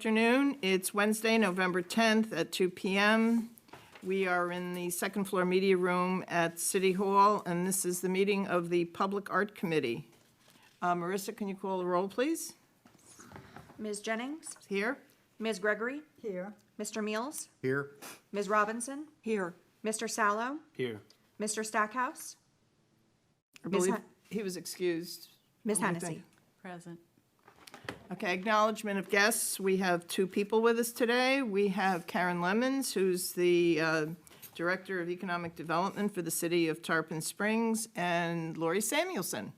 afternoon. It's Wednesday, November 10th at 2 p.m. We are in the second floor media room at City Hall, and this is the meeting of the Public Art Committee. Marissa, can you call the roll, please? Ms. Jennings? Here? Ms. Gregory? Here. Mr. Meals? Here. Ms. Robinson? Here. Mr. Sallow? Here. Mr. Stackhouse? I Ms. believe Hen- he was excused. Ms. What do you Hennessy? think? Present. Okay, acknowledgement of guests. We have two people with us today. We have Karen Lemons, who's the Director of Economic Development for the City of Tarpon Springs, and Lori Samuelson,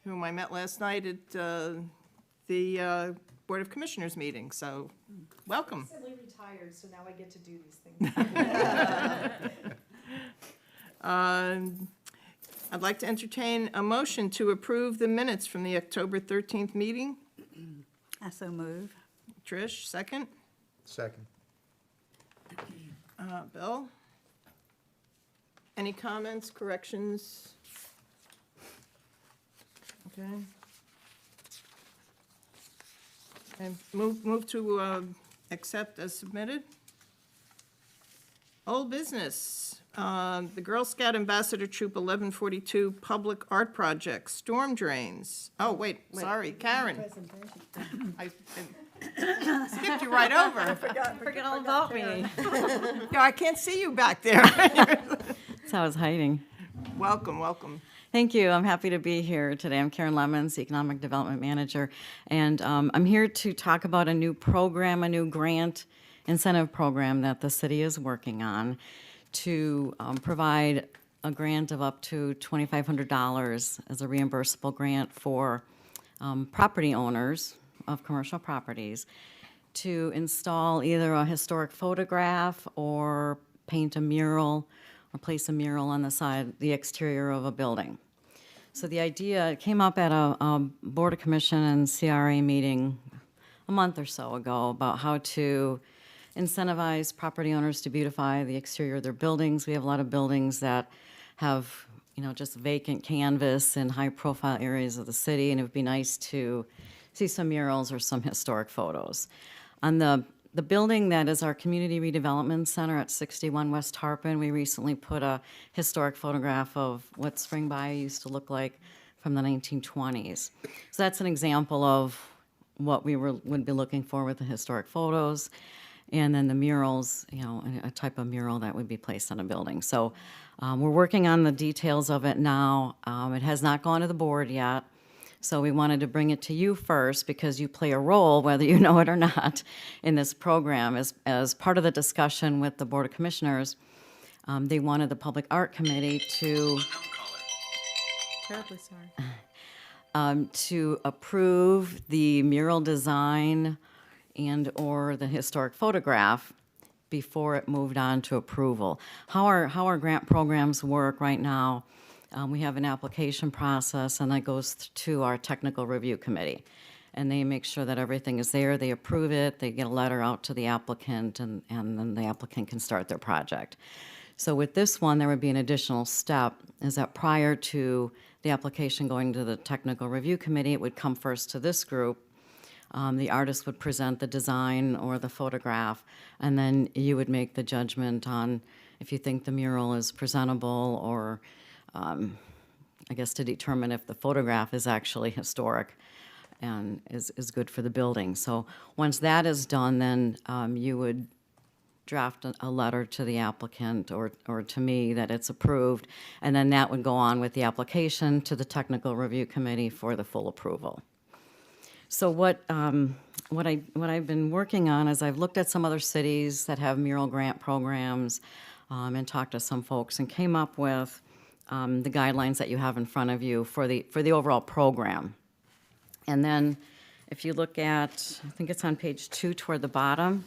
whom I met last night at the Board of Commissioners meeting. So, welcome. I'm recently retired, so now I get to do these things. I'd like to entertain a motion to approve the minutes from the October 13th meeting. I so move. Trish, second. Second. Bill? Any comments, corrections? Okay. And move to accept as submitted. Old business, the Girl Scout Ambassador Troop 1142 Public Art Project, storm drains. Oh, wait, sorry, Karen. I skipped you right over. Forget all about me. No, I can't see you back there. So I was hiding. Welcome, welcome. Thank you. I'm happy to be here today. I'm Karen Lemons, Economic Development Manager, and I'm here to talk about a new program, a new grant incentive program that the city is working on to provide a grant of up to $2,500 as a reimbursable grant for property owners of commercial properties to install either a historic photograph or paint a mural or place a mural on the side, the exterior of a building. So the idea came up at a Board of Commission and CRA meeting a month or so ago about how to incentivize property owners to beautify the exterior of their buildings. We have a lot of buildings that have, just vacant canvas in high-profile areas of the city, and it would be nice to see some murals or some historic photos. On the building that is our Community Redevelopment Center at 61 West Tarpon, we recently put a historic photograph of what Spring Bayou used to look like from the 1920s. So that's an example of what we would be looking for with the historic photos. And then the murals, a type of mural that would be placed on a building. So we're working on the details of it now. It has not gone to the board yet. So we wanted to bring it to you first because you play a role, whether you know it or not, in this program. As part of the discussion with the Board of Commissioners, they wanted the Public Art Committee to Terribly sorry. to approve the mural design and or the historic photograph before it moved on to approval. How our grant programs work right now, we have an application process and that goes to our technical review committee. And they make sure that everything is there, they approve it, they get a letter out to the applicant, and then the applicant can start their project. So with this one, there would be an additional step, is that prior to the application going to the technical review committee, it would come first to this group. The artist would present the design or the photograph, and then you would make the judgment on if you think the mural is presentable or, I guess, to determine if the photograph is actually historic and is good for the building. So once that is done, then you would draft a letter to the applicant or to me that it's approved, and then that would go on with the application to the technical review committee for the full approval. So what I've been working on is I've looked at some other cities that have mural grant programs and talked to some folks and came up with the guidelines that you have in front of you for the overall program. And then if you look at, I think it's on page 2 toward the bottom,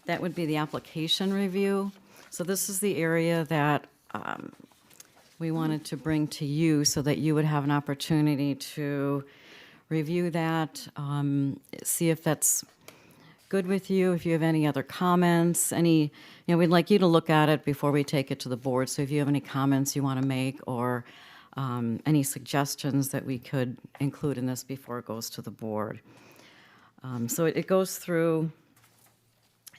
that would be the application review. So this is the area that we wanted to bring to you so that you would have an opportunity to review that, see if that's good with you, if you have any other comments, we'd like you to look at it before we take it to the board. So if you have any comments you want to make or any suggestions that we could include in this before it goes to the board. So it goes through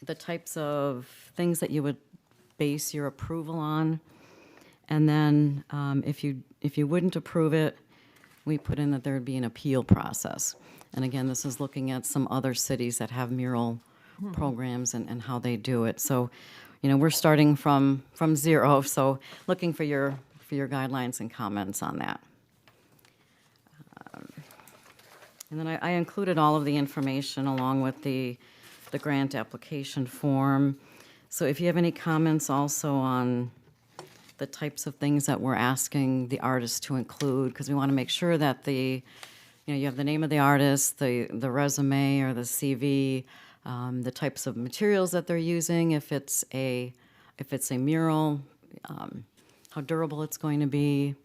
the types of things that you would base your approval on. And then if you wouldn't approve it, we put in that there would be an appeal process. And again, this is looking at some other cities that have mural programs and how they do it. So, we're starting from zero, so looking for your guidelines and comments on that. And then I included all of the information along with the grant application form. So if you have any comments also on the types of things that we're asking the artist to include, because we want to make sure that you have the name of the artist, the resume or the CV, the types of materials that they're using, if it's a mural, how durable it's going to be.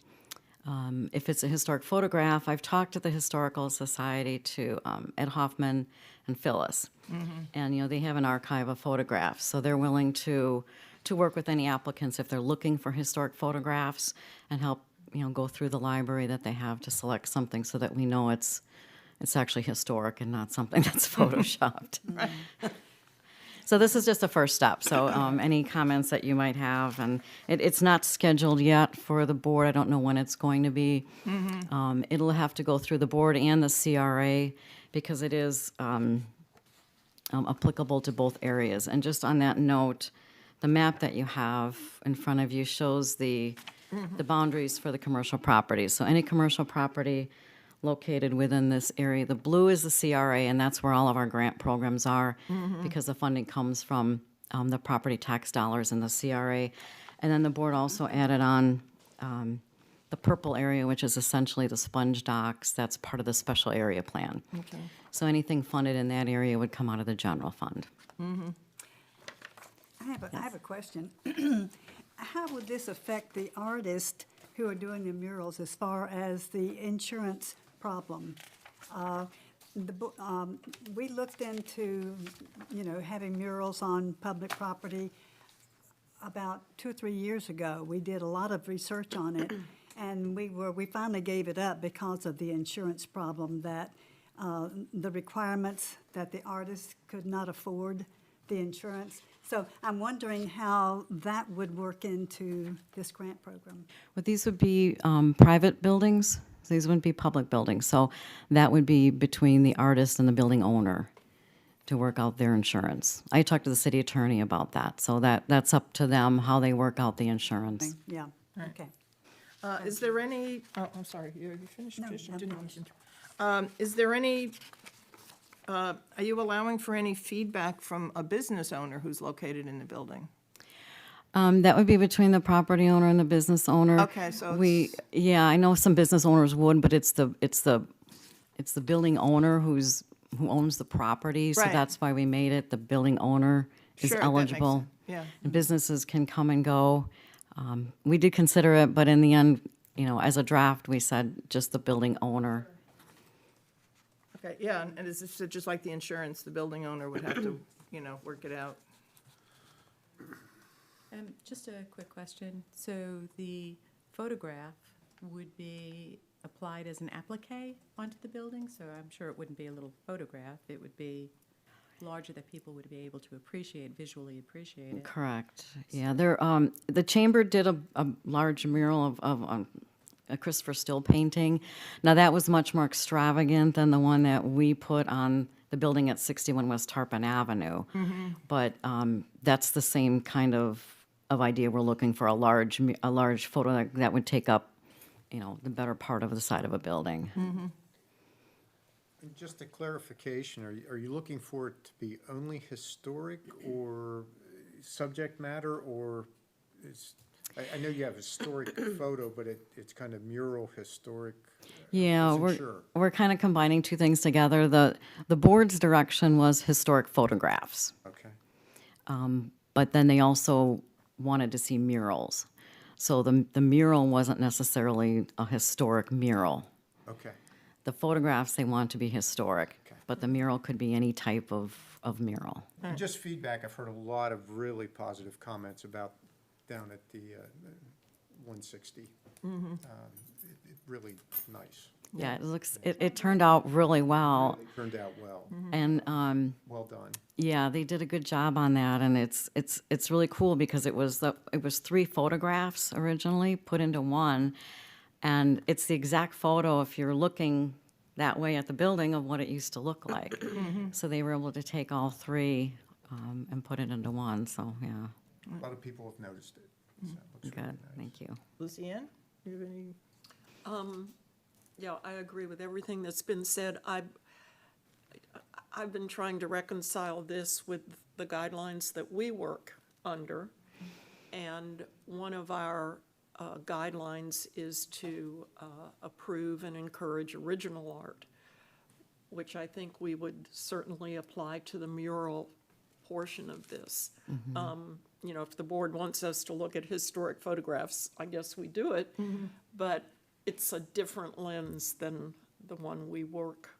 If it's a historic photograph, I've talked to the Historical Society, to Ed Hoffman and Phyllis. And, they have an archive of photographs, so they're willing to work with any applicants if they're looking for historic photographs and help, go through the library that they have to select something so that we know it's actually historic and not something that's photoshopped. So this is just a first step, so any comments that you might have, and it's not scheduled yet for the board. I don't know when it's going to be. It'll have to go through the board and the CRA because it is applicable to both areas. And just on that note, the map that you have in front of you shows the boundaries for the commercial properties. So any commercial property located within this area, the blue is the CRA, and that's where all of our grant programs are because the funding comes from the property tax dollars in the CRA. And then the board also added on the purple area, which is essentially the sponge docks. That's part of the special area plan. Okay. So anything funded in that area would come out of the general fund. I have a question. How would this affect the artists who are doing the murals as far as the insurance problem? We looked into, having murals on public property about 2 or 3 years ago. We did a lot of research on it, and we finally gave it up because of the insurance problem, that the requirements that the artists could not afford the insurance. So I'm wondering how that would work into this grant program. But these would be private buildings. These wouldn't be public buildings. So that would be between the artist and the building owner to work out their insurance. I talked to the city attorney about that. So that's up to them, how they work out the insurance. Yeah, okay. Is there any, I'm sorry, you finished? No, Trish? I I'm didn't want to finished. interrupt. Is there any, are you allowing for any feedback from a business owner who's located in the building? That would be between the property owner and the business owner. Okay, so Yeah, I know some business owners would, but it's the building owner who owns the property. So Right. that's why we made it, the building owner is Sure, that makes eligible. sense. Yeah. And businesses can come and go. We did consider it, but in the end, as a draft, we said just the building owner. Okay, yeah, and is this just like the insurance, the building owner would have to, work it out? Just a quick question. So the photograph would be applied as an applique onto the building? So I'm sure it wouldn't be a little photograph. It would be larger that people would be able to visually appreciate it. Correct. Yeah, the chamber did a large mural of a Christopher Still painting. Now, that was much more extravagant than the one that we put on the building at 61 West Tarpon Avenue. But that's the same kind of idea. We're looking for a large photo that would take up, the better part of the side of a building. And just a clarification, are you looking for it to be only historic or subject matter, or I know you have historic photo, but it's kind of mural historic? Yeah, Wasn't sure. we're kind of combining two things together. The board's direction was historic photographs, Okay. but then they also wanted to see murals. So the mural wasn't necessarily a historic mural. Okay. The photographs, they want to be historic, Okay. but the mural could be any type of mural. And just feedback, I've heard a lot of really positive comments about down at the 160. Really nice. Yeah, it turned out really well. It turned out well. And, Well done. yeah, they did a good job on that, and it's really cool because it was 3 photographs originally put into one, and it's the exact photo if you're looking that way at the building of what it used to look like. So they were able to take all 3 and put it into one, so, yeah, A lot of people have noticed it. So it looks really good, nice. thank you. Lucianne, you have any? Yeah, I agree with everything that's been said. I've been trying to reconcile this with the guidelines that we work under. And one of our guidelines is to approve and encourage original art, which I think we would certainly apply to the mural portion of this. You know, if the board wants us to look at historic photographs, I guess we do it. But it's a different lens than the one we work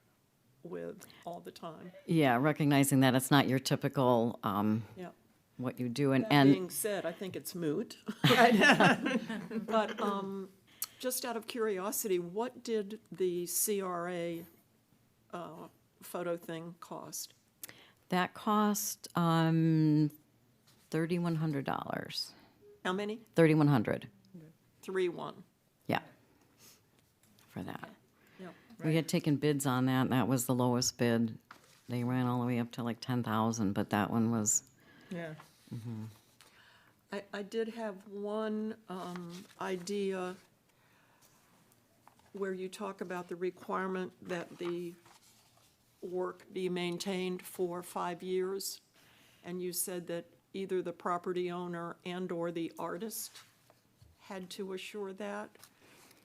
with all the time. Yeah, recognizing that it's not your typical, Yeah. what you do, That being said, I think it's moot. But just out of curiosity, what did the CRA photo thing cost? that cost, $3,100. How many? 3,100, 3-1. yeah, for that. Yeah. We had taken bids on that, and that was the lowest bid. They ran all the way up to like 10,000, but that one was, Yeah. I did have one idea where you talk about the requirement that the work be maintained for 5 years, and you said that either the property owner and/or the artist had to assure that.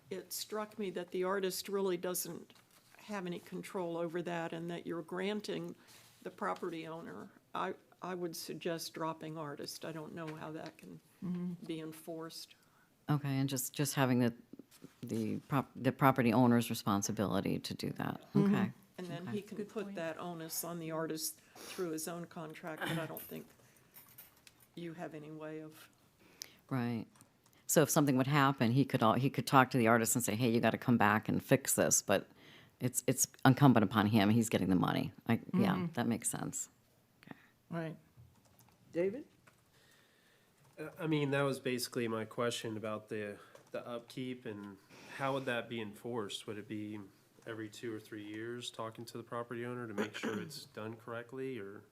It struck me that the artist really doesn't have any control over that, and that you're granting the property owner. I would suggest dropping artist. I don't know how that can be enforced. okay, and just having the property owner's responsibility to do that, okay. And then he can put that onus on the artist through his own contract, but I don't think you have any way of, Right. So if something would happen, he could talk to the artist and say, hey, you got to come back and fix this, but it's incumbent upon him, he's getting the money. Yeah, that makes sense. Right. David? I mean, that was basically my question about the upkeep and how would that be enforced? Would it be every 2 or 3 years talking to the property owner to make sure it's done correctly, or?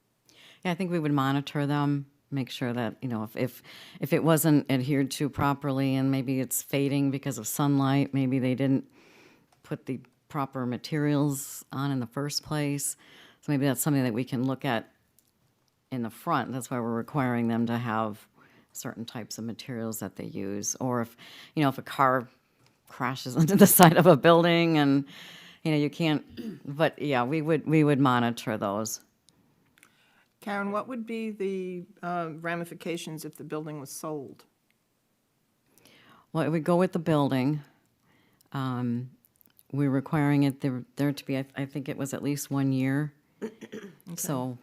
Yeah, I think we would monitor them, make sure that, you know, if it wasn't adhered to properly and maybe it's fading because of sunlight, maybe they didn't put the proper materials on in the first place. So maybe that's something that we can look at in the front. That's why we're requiring them to have certain types of materials that they use. Or if, you know, if a car crashes into the side of a building and, you know, you can't, but yeah, we would monitor those. Karen, what would be the ramifications if the building was sold? Well, it would go with the building. We're requiring it there to be, I think it was at least 1 year. So,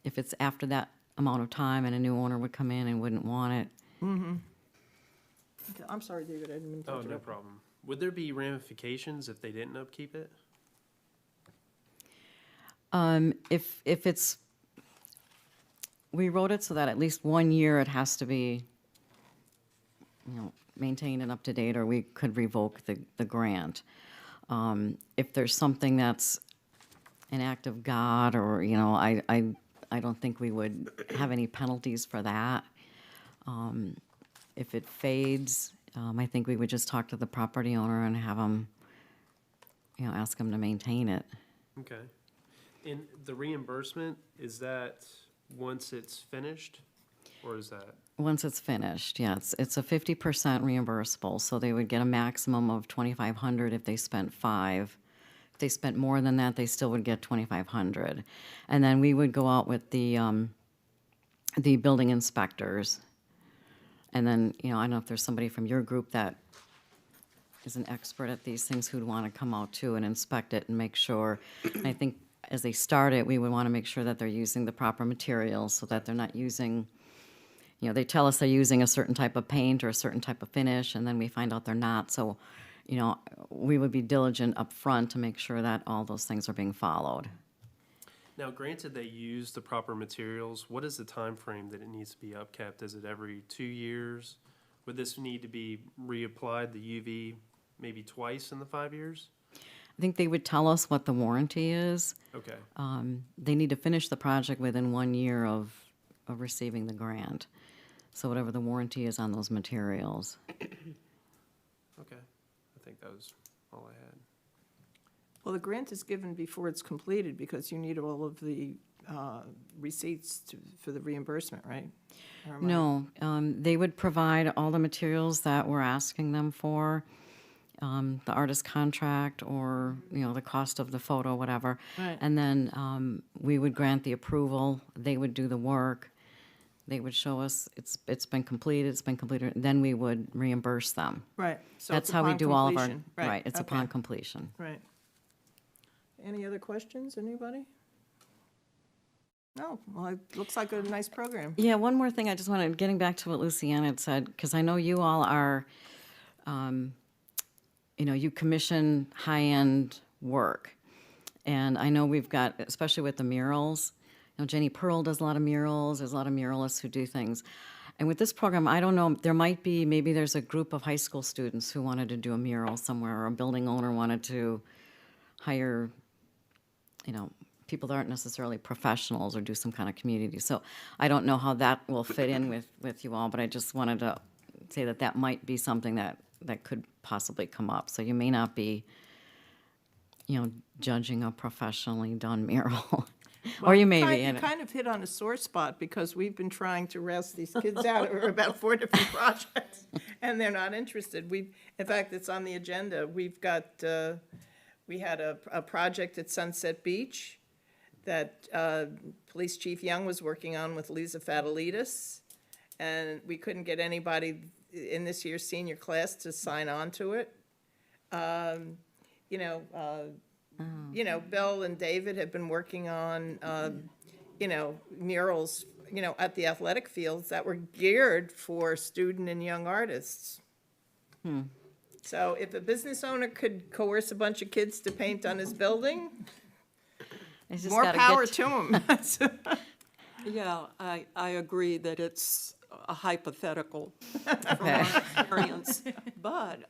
if it's after that amount of time and a new owner would come in and wouldn't want it, Okay, I'm sorry, David, I didn't mean to Oh, interrupt. no problem. Would there be ramifications if they didn't upkeep it? if it's, we wrote it so that at least 1 year it has to be, you know, maintained and up to date, or we could revoke the grant. If there's something that's an act of God, or, you know, I don't think we would have any penalties for that. If it fades, I think we would just talk to the property owner and have them, you know, ask them to maintain it. Okay. And the reimbursement, is that once it's finished, or is that? Once it's finished, yeah, it's a 50% reimbursable, so they would get a maximum of $2,500 if they spent $5,000. If they spent more than that, they still would get $2,500. And then we would go out with the building inspectors. And then, you know, I don't know if there's somebody from your group that is an expert at these things who'd want to come out too and inspect it and make sure. And I think as they start it, we would want to make sure that they're using the proper materials so that they're not using, you know, they tell us they're using a certain type of paint or a certain type of finish, and then we find out they're not. So you know, we would be diligent up front to make sure that all those things are being followed. Now, granted, they use the proper materials. What is the time frame that it needs to be upkept? Is it every 2 years? Would this need to be reapplied, the UV, maybe twice in the 5 years? I think they would tell us what the warranty is. Okay. They need to finish the project within 1 year of receiving the grant. So whatever the warranty is on those materials. Okay. I think that was all I had. Well, the grant is given before it's completed because you need all of the receipts for the reimbursement, right? Or am I- No, they would provide all the materials that we're asking them for, the artist contract or, you know, the cost of the photo, whatever. Right. And then we would grant the approval, they would do the work, they would show us it's been completed, then we would reimburse them. Right. So That's it's how we upon do all of our, completion. right, it's okay. upon completion. Right. Any other questions, anybody? No, well, it looks like a nice program. Yeah, one more thing, I just wanted, getting back to what Luciana had said, because I know you all are, you know, you commission high-end work. And I know we've got, especially with the murals, you know, Jenny Pearl does a lot of murals, there's a lot of muralists who do things. And with this program, I don't know, there might be, maybe there's a group of high school students who wanted to do a mural somewhere, or a building owner wanted to hire, you know, people that aren't necessarily professionals or do some kind of community. So I don't know how that will fit in with you all, but I just wanted to say that that might be something that could possibly come up. So you may not be, you know, judging a professionally done mural. Or you may be. You kind of hit on a sore spot because we've been trying to roust these kids out over about 4 different projects, and they're not interested. In fact, it's on the agenda. We've got, we had a project at Sunset Beach that Police Chief Young was working on with Lisa Fatalidis, and we couldn't get anybody in this year's senior class to sign on to it. You know, Bill and David have been working on, you know, murals, you know, at the athletic fields that were geared for student and young artists. So if a business owner could coerce a bunch of kids to paint on his building, It's just more gotta power get- to him. Yeah, I agree that it's a hypothetical from Okay. our experience. But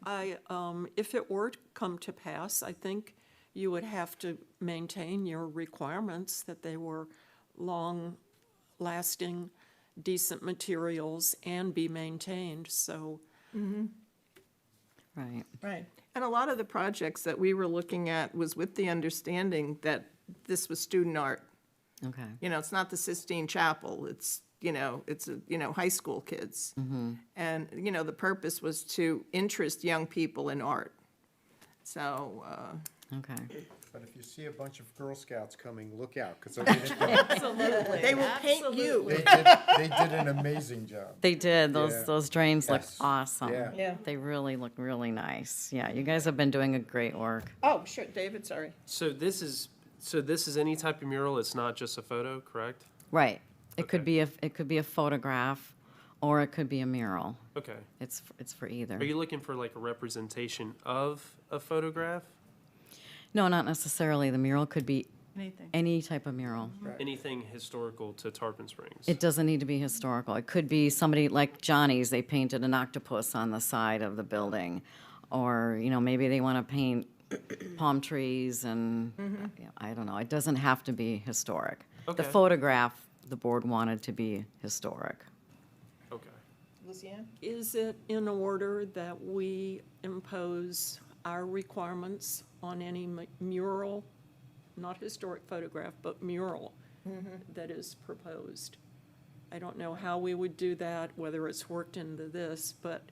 if it were to come to pass, I think you would have to maintain your requirements that they were long-lasting, decent materials and be maintained, so. Right. Right. And a lot of the projects that we were looking at was with the understanding that this was student art. Okay. You know, it's not the Sistine Chapel, it's, you know, high school kids. And, you know, the purpose was to interest young people in art. So, Okay. But if you see a bunch of Girl Scouts coming, look out, because they they will paint you. did an amazing job. They did. Yeah. Those drains look Yes. awesome. Yeah. Yeah. They really look really nice. Yeah, you guys have been doing a great work. Oh, sure, David, sorry. So this is any type of mural, it's not just a photo, correct? Right. It could Okay. be a photograph, or it could be a mural. Okay. It's for either. Are you looking for like a representation of a photograph? No, not necessarily. The mural could be Anything. any type of mural. Anything historical to Tarpon Springs? It doesn't need to be historical. It could be somebody like Johnny's, they painted an octopus on the side of the building. Or, you know, maybe they want to paint palm trees and, you know, I don't know. It doesn't have to be historic. The Okay. photograph, the board wanted to be historic. Okay. Lucianne? Is it in order that we impose our requirements on any mural, not historic photograph, but mural that is proposed? I don't know how we would do that, whether it's worked into this, but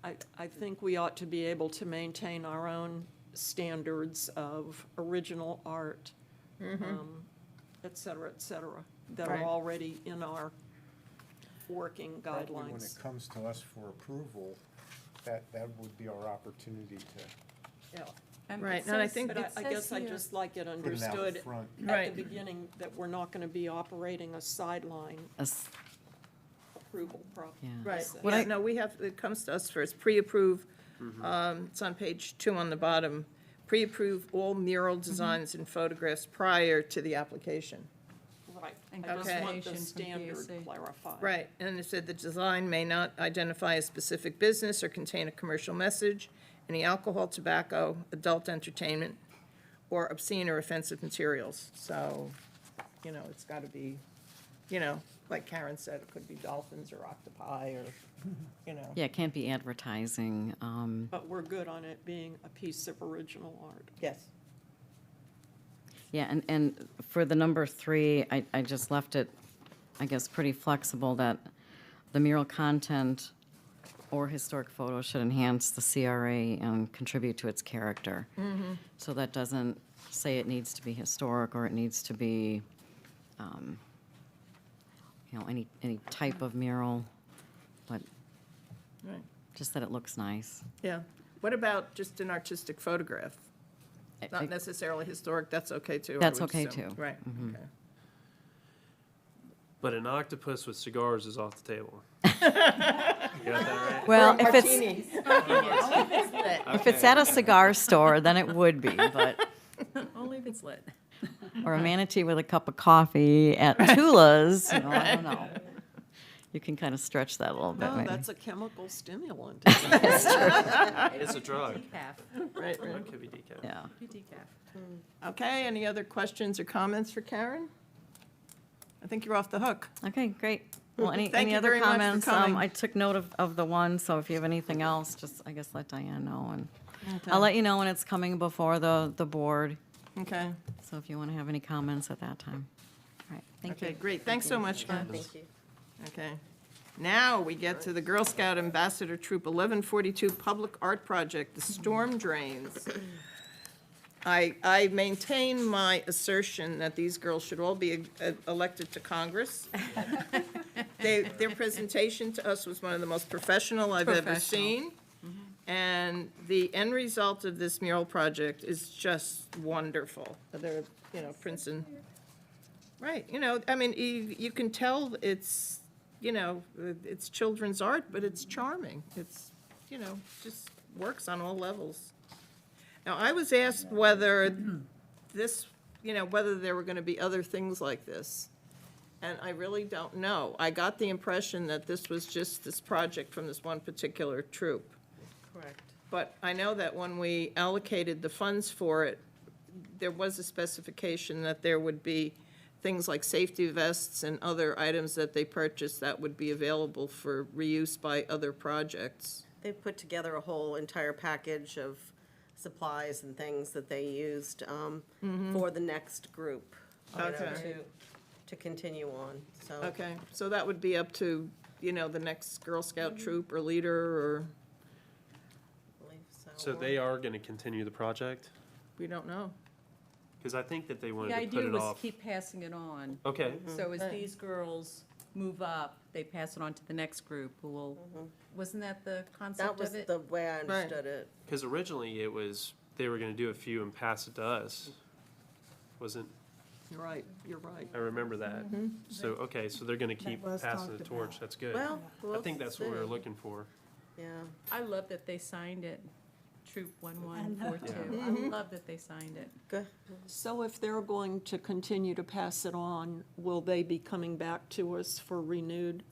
I think we ought to be able to maintain our own standards of original art, et cetera, that Right. are already in our working Probably when guidelines. it comes to us for approval, that would be our opportunity to Yeah. Right, and I think But I guess I'd just like it put it out understood front. at Right. the beginning that we're not gonna be operating a sideline approval Yeah. process. Right, yeah, no, it comes to us first, pre-approve It's on page 2 on the bottom. Pre-approve all mural designs and photographs prior to the application. Right. And I just Okay. want the clarification from standard PSC. clarified. Right, and it said the design may not identify a specific business or contain a commercial message, any alcohol, tobacco, adult entertainment, or obscene or offensive materials. So, it's got to be, like Karen said, it could be dolphins or octopi or, Yeah, it can't be advertising. But we're good on it being a piece of original art. Yes. Yeah, and for the number 3, I just left it, I guess, pretty flexible that the mural content or historic photos should enhance the CRA and contribute to its character. So that doesn't say it needs to be historic or it needs to be, any type of mural, but Right, just that it looks nice. yeah. What about just an artistic photograph? Not necessarily historic, that's okay too. I That's would okay, assume. too. Right, okay. But an octopus with cigars is off the table. You got that right? Well, Or if it's, martinis. if it's at a cigar store, then it would be, but, Only if it's lit. or a manatee with a cup of coffee at Tula's, I don't know. You can kind of stretch that a little bit, No, maybe. that's a chemical stimulant. It's a drug. Decaf, Right, right. It could be decaf. Yeah. be decaf. Okay, any other questions or comments for Karen? I think you're off the hook. Okay, great. Well, Thank any you other very much for comments? coming. I took note of the one, so if you have anything else, just, I guess, let Diane know, and I'll let you know when it's coming before the board, Okay, so if you want to have any comments at that time. All right, thank you. okay, great, thanks so much, Karen. Okay, now we get to the Girl Scout Ambassador Troop 1142 Public Art Project, the storm drains. I maintain my assertion that these girls should all be elected to Congress. Their presentation to us was one of the most professional I've ever Professional. seen. And the end result of this mural project is just wonderful. They're, Princeton. Right, I mean, you can tell it's, it's children's art, but it's charming. It's, just works on all levels. Now, I was asked whether this, whether there were gonna be other things like this. And I really don't know. I got the impression that this was just this project from this one particular troupe. Correct. But I know that when we allocated the funds for it, there was a specification that there would be things like safety vests and other items that they purchased that would be available for reuse by other projects. They put together a whole entire package of supplies and things that they used for the next group, Okay. to continue on, so. Okay, so that would be up to, the next Girl Scout troop or leader, or, I believe So they are gonna continue the project? we don't know. Because I think that they The wanted to put idea it was off. keep passing it on. Okay, So as these girls move up, they pass it on to the next group who will, wasn't that the That concept was of it? the way I understood it. because originally it was, they were gonna do a few and pass it to us. Wasn't, You're right, you're right. I remember that. So, okay, so they're gonna keep was passing the talked torch, about. that's good. Well, I we'll think that's what we were see. looking for. Yeah, I love that they signed it, Troop 1142. Yeah. I love that they signed it. good. So if they're going to continue to pass it on, will they be coming back to us for renewed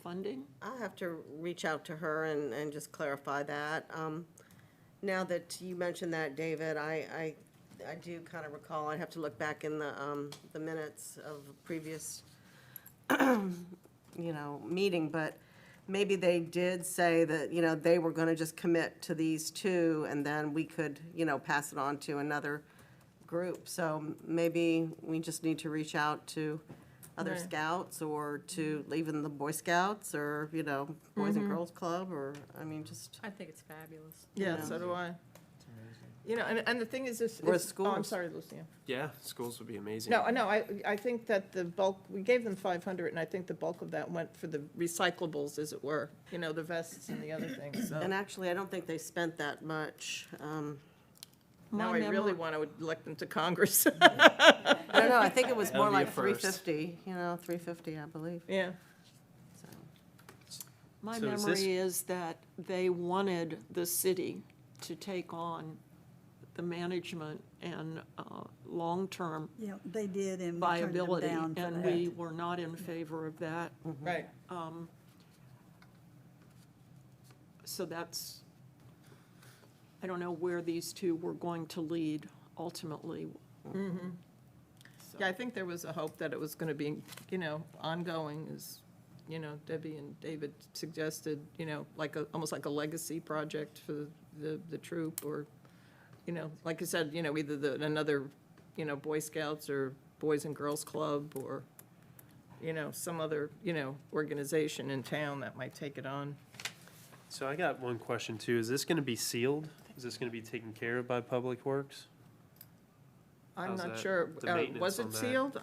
funding? I'll have to reach out to her and just clarify that. Now that you mentioned that, David, I do kind of recall, I'd have to look back in the minutes of a previous, meeting, but maybe they did say that, they were gonna just commit to these two, and then we could, pass it on to another group. So maybe we just need to reach out to other Right. scouts, or to even the Boy Scouts, or, Boys and Girls Club, or, just, I think it's fabulous. Yeah, Yeah. so do I. And the thing is this. Or it's- Oh, I'm schools. sorry, Lucia. Yeah, schools would be amazing. No, I think that the bulk, we gave them 500, and I think the bulk of that went for the recyclables, as it were, the vests and the other things, so. and actually, I don't think they spent that much. Now I really want to elect them to Congress. I don't know, I think it was That'll more be a like first. 350, 350, I believe, Yeah, so. My So is this- memory is that they wanted the city to take on the management and long-term Yeah, they did, and we turned them viability, down for and that. we were not in favor of that. Right. So that's, I don't know where these two were going to lead ultimately. Yeah, I think there was a hope that it was going to be, ongoing, as, Debbie and David suggested, almost like a legacy project for the Troupe, or, like I said, either another, Boy Scouts or Boys and Girls Club, or, some other, organization in town that might take it on. So I got one question too. Is this gonna be sealed? Is this gonna be taken care of by Public Works? I'm How's not that? sure. The maintenance Was on it that? sealed?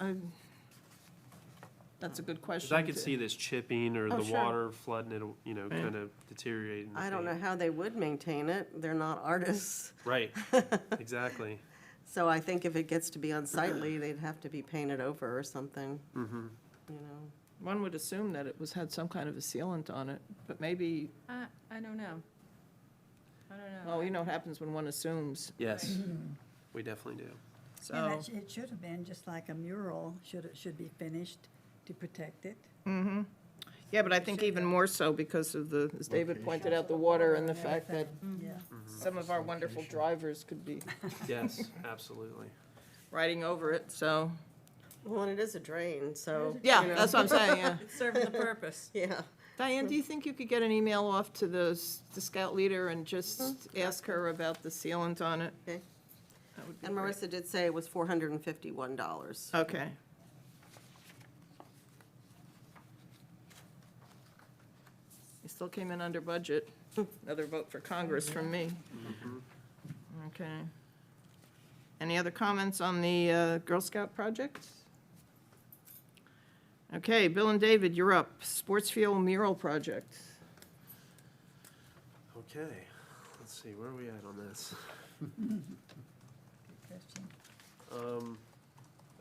That's a good question. Cause I could to- see this chipping or Oh, the sure. water flooding it, kind of deteriorating. the I don't know paint. how they would maintain it. They're not artists. Right, exactly. So I think if it gets to be unsightly, they'd have to be painted over or something. Mm-hmm. One would assume that it had some kind of a sealant on it, but maybe, I don't know. I don't know. well, you know what happens when one assumes, Yes, we definitely do. so. And it should have been, just like a mural, should be finished to protect it. Yeah, but I think even more so because of the, as David pointed out, the water and the fact that Yeah. some of our wonderful drivers could be Yes, absolutely. riding over it, so. Well, and it is a drain, so. Yeah, you know. that's what I'm saying, yeah. It's serving the purpose. Yeah. Diane, do you think you could get an email off to the scout leader and just ask her about the sealant on it? Okay. That would be And great. Marissa did say it was $451. Okay. You still came in under budget. Another vote for Congress from me. Okay. Any other comments on the Girl Scout project? Okay, Bill and David, you're up. Sportsfield mural project. Okay, let's see, where are we at on this?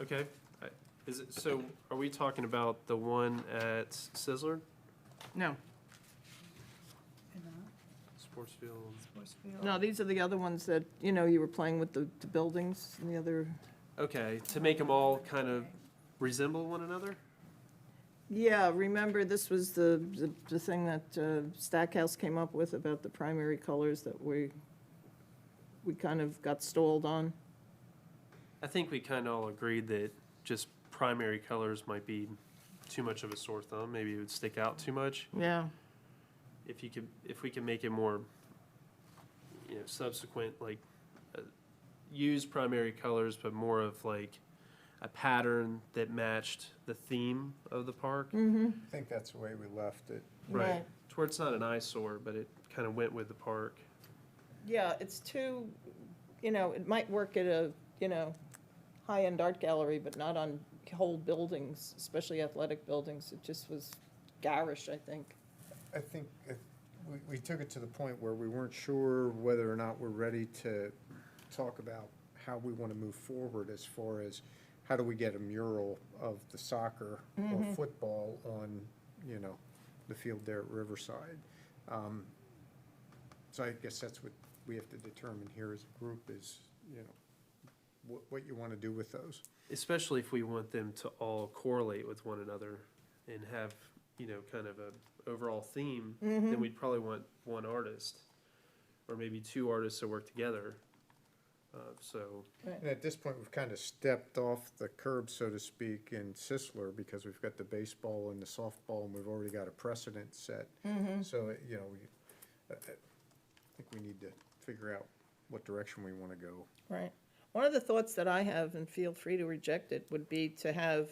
Okay, is it, so are we talking about the one at Sizzler, No, Sportsfield? no, these are the other ones that, you were playing with the buildings and the other. Okay, to make them all kind of resemble one another? Yeah, remember, this was the thing that Stackhouse came up with about the primary colors that we kind of got stalled on. I think we kind of all agreed that just primary colors might be too much of a sore thumb, maybe it would stick out too much. Yeah. If we can make it more, subsequent, like, use primary colors, but more of like a pattern that matched the theme of the park. Mm-hmm. I think that's the way we left it. Right. To where it's not an eyesore, but it kind of went with the park. Yeah, it's too, it might work at a, high-end art gallery, but not on whole buildings, especially athletic buildings. It just was garish, I think. I think we took it to the point where we weren't sure whether or not we're ready to talk about how we want to move forward as far as how do we get a mural of the soccer or football on, the field there at Riverside. So I guess that's what we have to determine here as a group is, what you want to do with those. Especially if we want them to all correlate with one another and have, kind of a overall theme, then we'd probably want one artist, or maybe two artists that work together. So, And at this point, we've kind of stepped off the curb, so to speak, in Sisler because we've got the baseball and the softball, and we've already got a precedent set. So, I think we need to figure out what direction we want to go. Right. One of the thoughts that I have, and feel free to reject it, would be to have,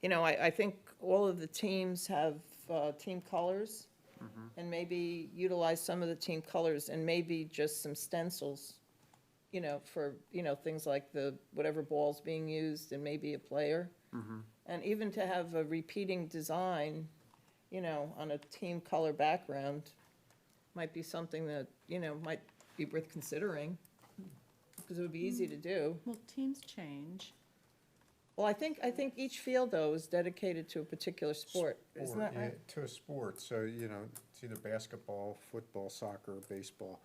I think all of the teams have team colors, and maybe utilize some of the team colors, and maybe just some stencils, for, things like whatever ball's being used, and maybe a player. And even to have a repeating design, on a team color background, might be something that, might be worth considering. Because it would be easy to do. Well, teams change. Well, I think each field, though, is dedicated to a particular sport, isn't that Yeah, right? to a sport, so, it's either basketball, football, soccer, baseball.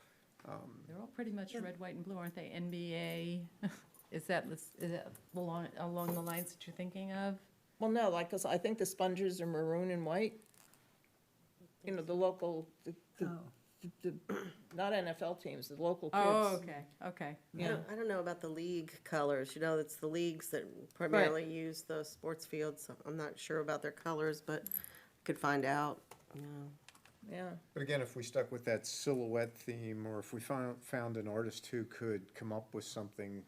They're all pretty much red, white, and blue, aren't they? NBA, is that along the lines that you're thinking of? Well, no, like, 'cause I think the sponges are maroon and white. You know, the local, not NFL teams, the local kids. Oh, okay, okay. Yeah. I don't know about the league colors, you know, it's the leagues that primarily use the sports fields, so I'm not sure about their colors, but could find out, you know. Yeah, But again, if we stuck with that silhouette theme, or if we found an artist who could come up with something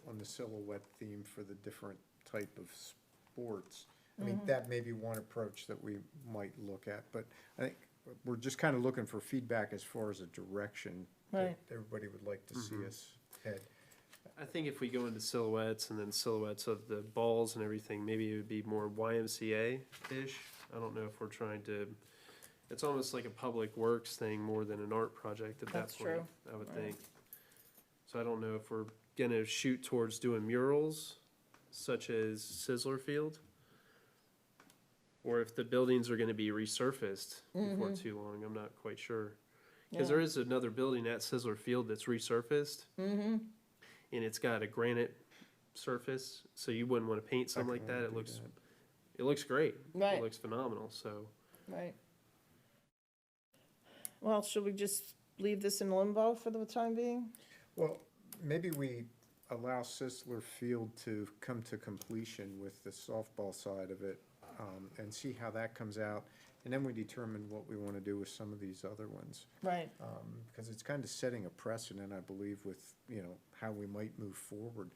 on the silhouette theme for the different type of sports, I mean, that may be one approach that we might look at, but I think we're just kind of looking for feedback as far as a direction that Right. everybody would like to see us head. I think if we go into silhouettes and then silhouettes of the balls and everything, maybe it would be more YMCA-ish. I don't know if we're trying to, it's almost like a public works thing more than an art project at that That's point, true. I would Right. think. So I don't know if we're gonna shoot towards doing murals such as Sizzler Field, or if the buildings are gonna be resurfaced before too long, I'm not quite sure. Because there is another building at Sizzler Field that's resurfaced. And it's got a granite surface, so you wouldn't wanna paint something like that, it looks great. Right. It looks phenomenal, so. right. Well, should we just leave this in limbo for the time being? Well, maybe we allow Sisler Field to come to completion with the softball side of it, and see how that comes out. And then we determine what we want to do with some of these other ones. Right. Because it's kind of setting a precedent, I believe, with, you know, how we might move forward.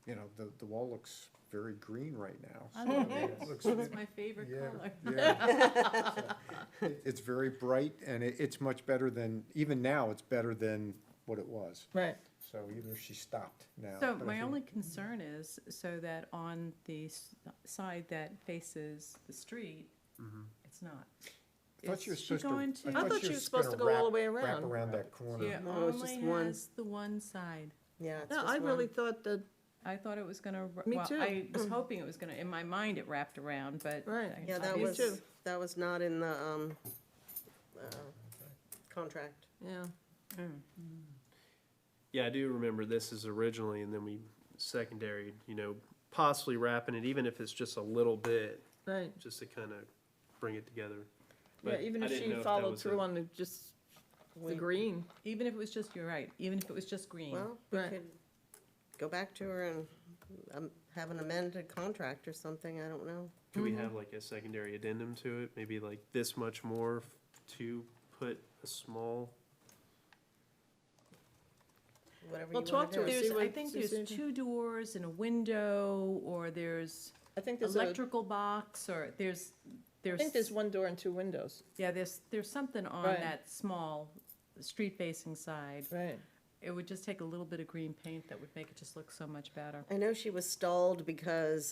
You know, the wall looks very green right now. I so love it it. looks- It's my favorite Yeah, color. yeah. So, it's very bright, and it's much better than, even now, it's better than what it was. Right. So either she stopped now. So but I my think- only concern is, so that on the side that faces the street, it's not. I thought you were Is she supposed to. going to- I thought you she were was supposed to gonna go all the way wrap around. around that corner. It No, it's only just one. has the one side. Yeah, it's No, just I really one. thought that, I thought it was gonna, Me well, too. I was hoping it was gonna, in my mind, it wrapped around, but. Right. I- Yeah, that Me was, too. that was not in the, contract. yeah, Yeah, I do remember this is originally, and then we secondary, you know, possibly wrapping it, even if it's just a little bit, right. just to kind of bring it together. Yeah, But even I if didn't she know that followed was through a- on the, just the We- green. Even if it was just, you're right, even if it was just green. Well, we Right. could go back to her and have an amended contract or something, I don't know. Could we have like a secondary addendum to it, maybe like this much more to put a small, Whatever you Well, want talk to her. do. See There's, I what- think see- there's see- 2 doors and a window, or there's I think there's a, electrical box, or I think there's one door and 2 windows. yeah, there's something on Right. that small street-facing side. Right. It would just take a little bit of green paint that would make it just look so much better. I know she was stalled because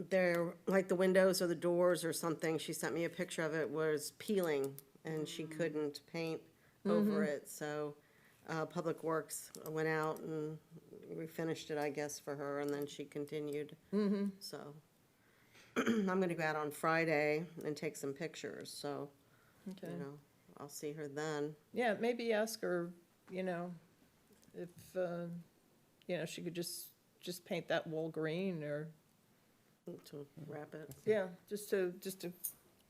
they're, like the windows or the doors or something, she sent me a picture of it, was peeling, and she couldn't paint over it, so Public Works went out and refinished it, I guess, for her, and then she continued. So, I'm gonna go out on Friday and take some pictures, so, Okay. you know, I'll see her then. Yeah, maybe ask her, you know, if, you know, she could just paint that wall green or, To wrap it. yeah, just to,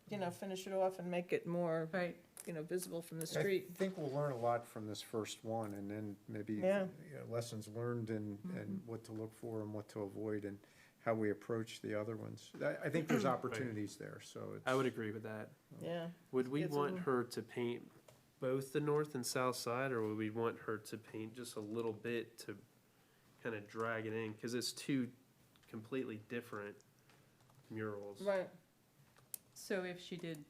you know, finish it off and make it more, Right. you know, visible from the I street. think we'll learn a lot from this first one, and then maybe, Yeah. you know, lessons learned and what to look for and what to avoid, and how we approach the other ones. I think there's opportunities there, so it's. I would agree with that. Yeah. Would we It's a want little- her to paint both the north and south side, or would we want her to paint just a little bit to kind of drag it in? Because it's 2 completely different murals. Right. So if she did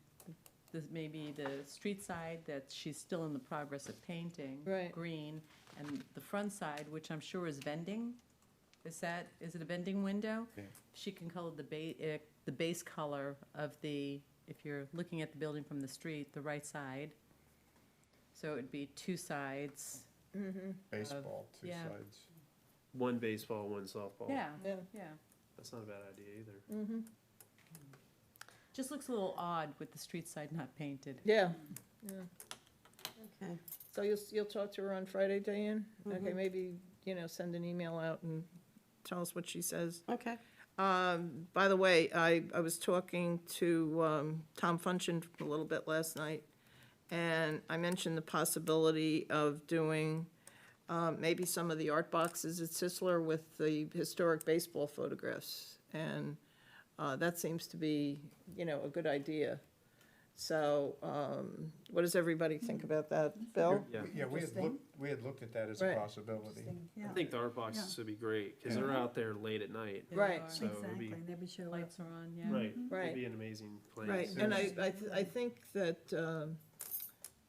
maybe the street side that she's still in the progress of painting. Right. Green, and the front side, which I'm sure is vending, is it a vending window? Yeah. She can color the base color of if you're looking at the building from the street, the right side. So it'd be 2 sides. Baseball, 2 yeah. sides. One baseball, one softball. Yeah, Yeah. yeah. That's not a bad idea either. Just looks a little odd with the street side not painted. Yeah. Okay. So you'll talk to her on Friday, Diane? Okay, maybe, send an email out and tell us what she says. Okay. By the way, I was talking to Tom Funchen a little bit last night, and I mentioned the possibility of doing maybe some of the art boxes at Sisler with the historic baseball photographs. And that seems to be, a good idea. So what does everybody think about that? Bill? Yeah. Yeah, we had looked at that as a Right. possibility. I think the art boxes would be great, because they're out there late at night. Right. So it would be, Exactly, never show up. Lights are on, yeah. right, Right. it'd be an amazing place. Right, and I think that,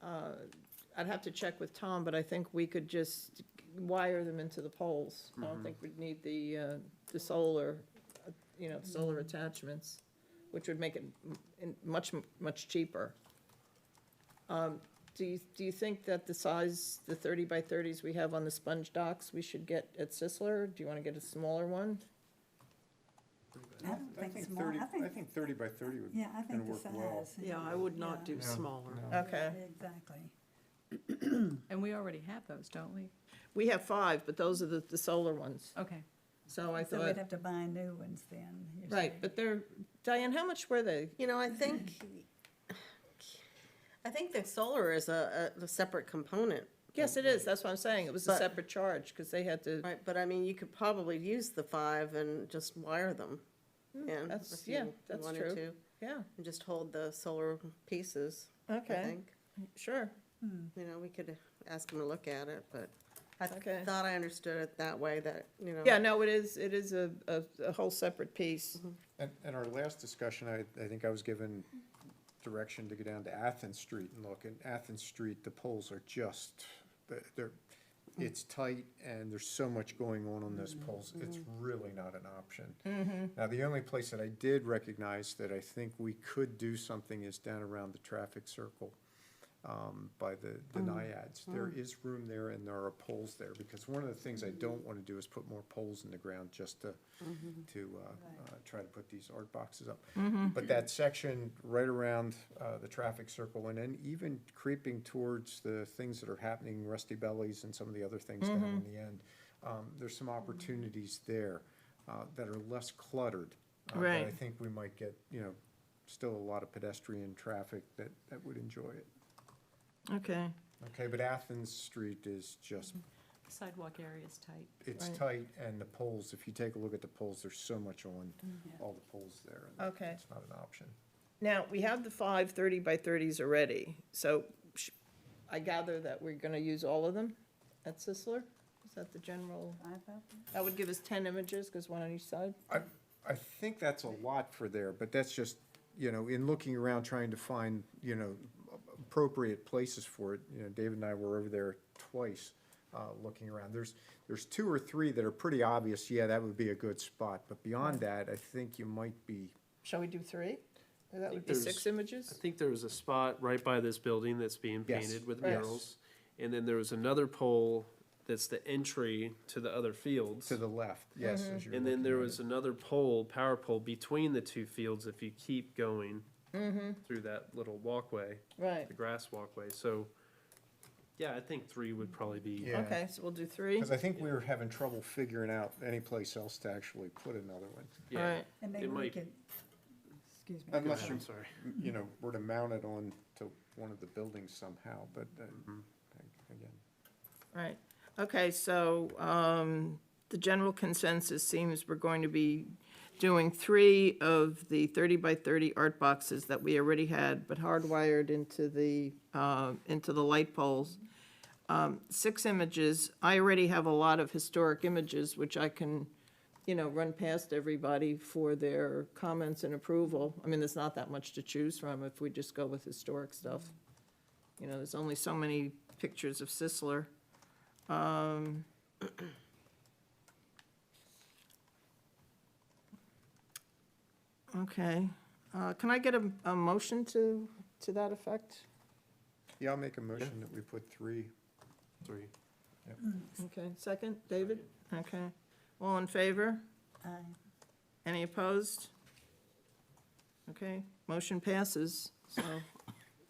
I'd have to check with Tom, but I think we could just wire them into the poles. I don't think we'd need the solar, solar attachments, which would make it much, much cheaper. Do you think that the size, the 30 by 30s we have on the sponge docks, we should get at Sisler? Do you want to get a smaller one? I don't I think think small, 30, I I think, think 30 by 30 would, yeah, I think gonna the work well. size. Yeah, I would not do Yeah. smaller. Okay. Exactly. And we already have those, don't we? We have 5, but those are the solar ones. Okay. So I So thought, we'd have to buy new ones then. you're right, saying. but they're, Diane, how much were they? I think the solar is a separate component, Yes, it is, that's what I'm saying, it was a But- separate charge, because they had to, right? But I mean, you could probably use the 5 and just wire them. Yeah, that's- if you yeah, that's wanted true. to, yeah, and just hold the solar pieces, I okay, think. sure, We could ask them to look at it, but I Okay. thought I understood it that way, that, yeah, no, it is a whole separate piece. And our last discussion, I think I was given direction to go down to Athens Street and look. And Athens Street, the poles are just, it's tight and there's so much going on those poles. It's really not an option. Now, the only place that I did recognize that I think we could do something is down around the traffic circle by the Niads. There is room there and there are poles there, because one of the things I don't want to do is put more poles in the ground just to try to put these art boxes up. But that section right around the traffic circle, and then even creeping towards the things that are happening, Rusty Bellies and some of the other things down in the end, there's some opportunities there that are less cluttered. That I Right. think we might get, still a lot of pedestrian traffic that would enjoy it. Okay, Okay, but Athens Street is just, The sidewalk area is tight. it's Right. tight, and the poles, if you take a look at the poles, there's so much on all the poles there. and Okay. It's not an option. now, we have the 5 30 by 30s already, so I gather that we're gonna use all of them at Sisler? Is that the general, I thought- that would give us 10 images, because one on each side? I think that's a lot for there, but that's just, in looking around, trying to find, appropriate places for it. David and I were over there twice, looking around. There's 2 or 3 that are pretty obvious, yeah, that would be a good spot, but beyond that, I think you might be, Shall we do 3? That think would be 6 there's- images? I think there was a spot right by this building that's being Yes. painted with Right. murals. And then there was another pole that's the entry to the other fields. to the left, yes. as you're And then looking there at was it. another pole, power pole, between the 2 fields if you keep going through that little walkway, Right, the grass walkway. So, yeah, I think 3 would probably be. Yeah. okay, so we'll do 3, Because I think we were having trouble figuring out any place else to actually put another one. all Yeah. right, And maybe It we might- could, excuse me. Unless you, I'm sorry. were to mount it on to one of the buildings somehow, but again. right. Okay, so the general consensus seems we're going to be doing 3 of the 30 by 30 art boxes that we already had, but hardwired into the light poles. 6 images. I already have a lot of historic images, which I can, run past everybody for their comments and approval. I mean, there's not that much to choose from if we just go with historic stuff. There's only so many pictures of Sisler. Okay, can I get a motion to that effect? Yeah, I'll make a motion that we put 3. 3. Okay, second, David? Okay, all in favor? Aye. Any opposed? Okay, motion passes, so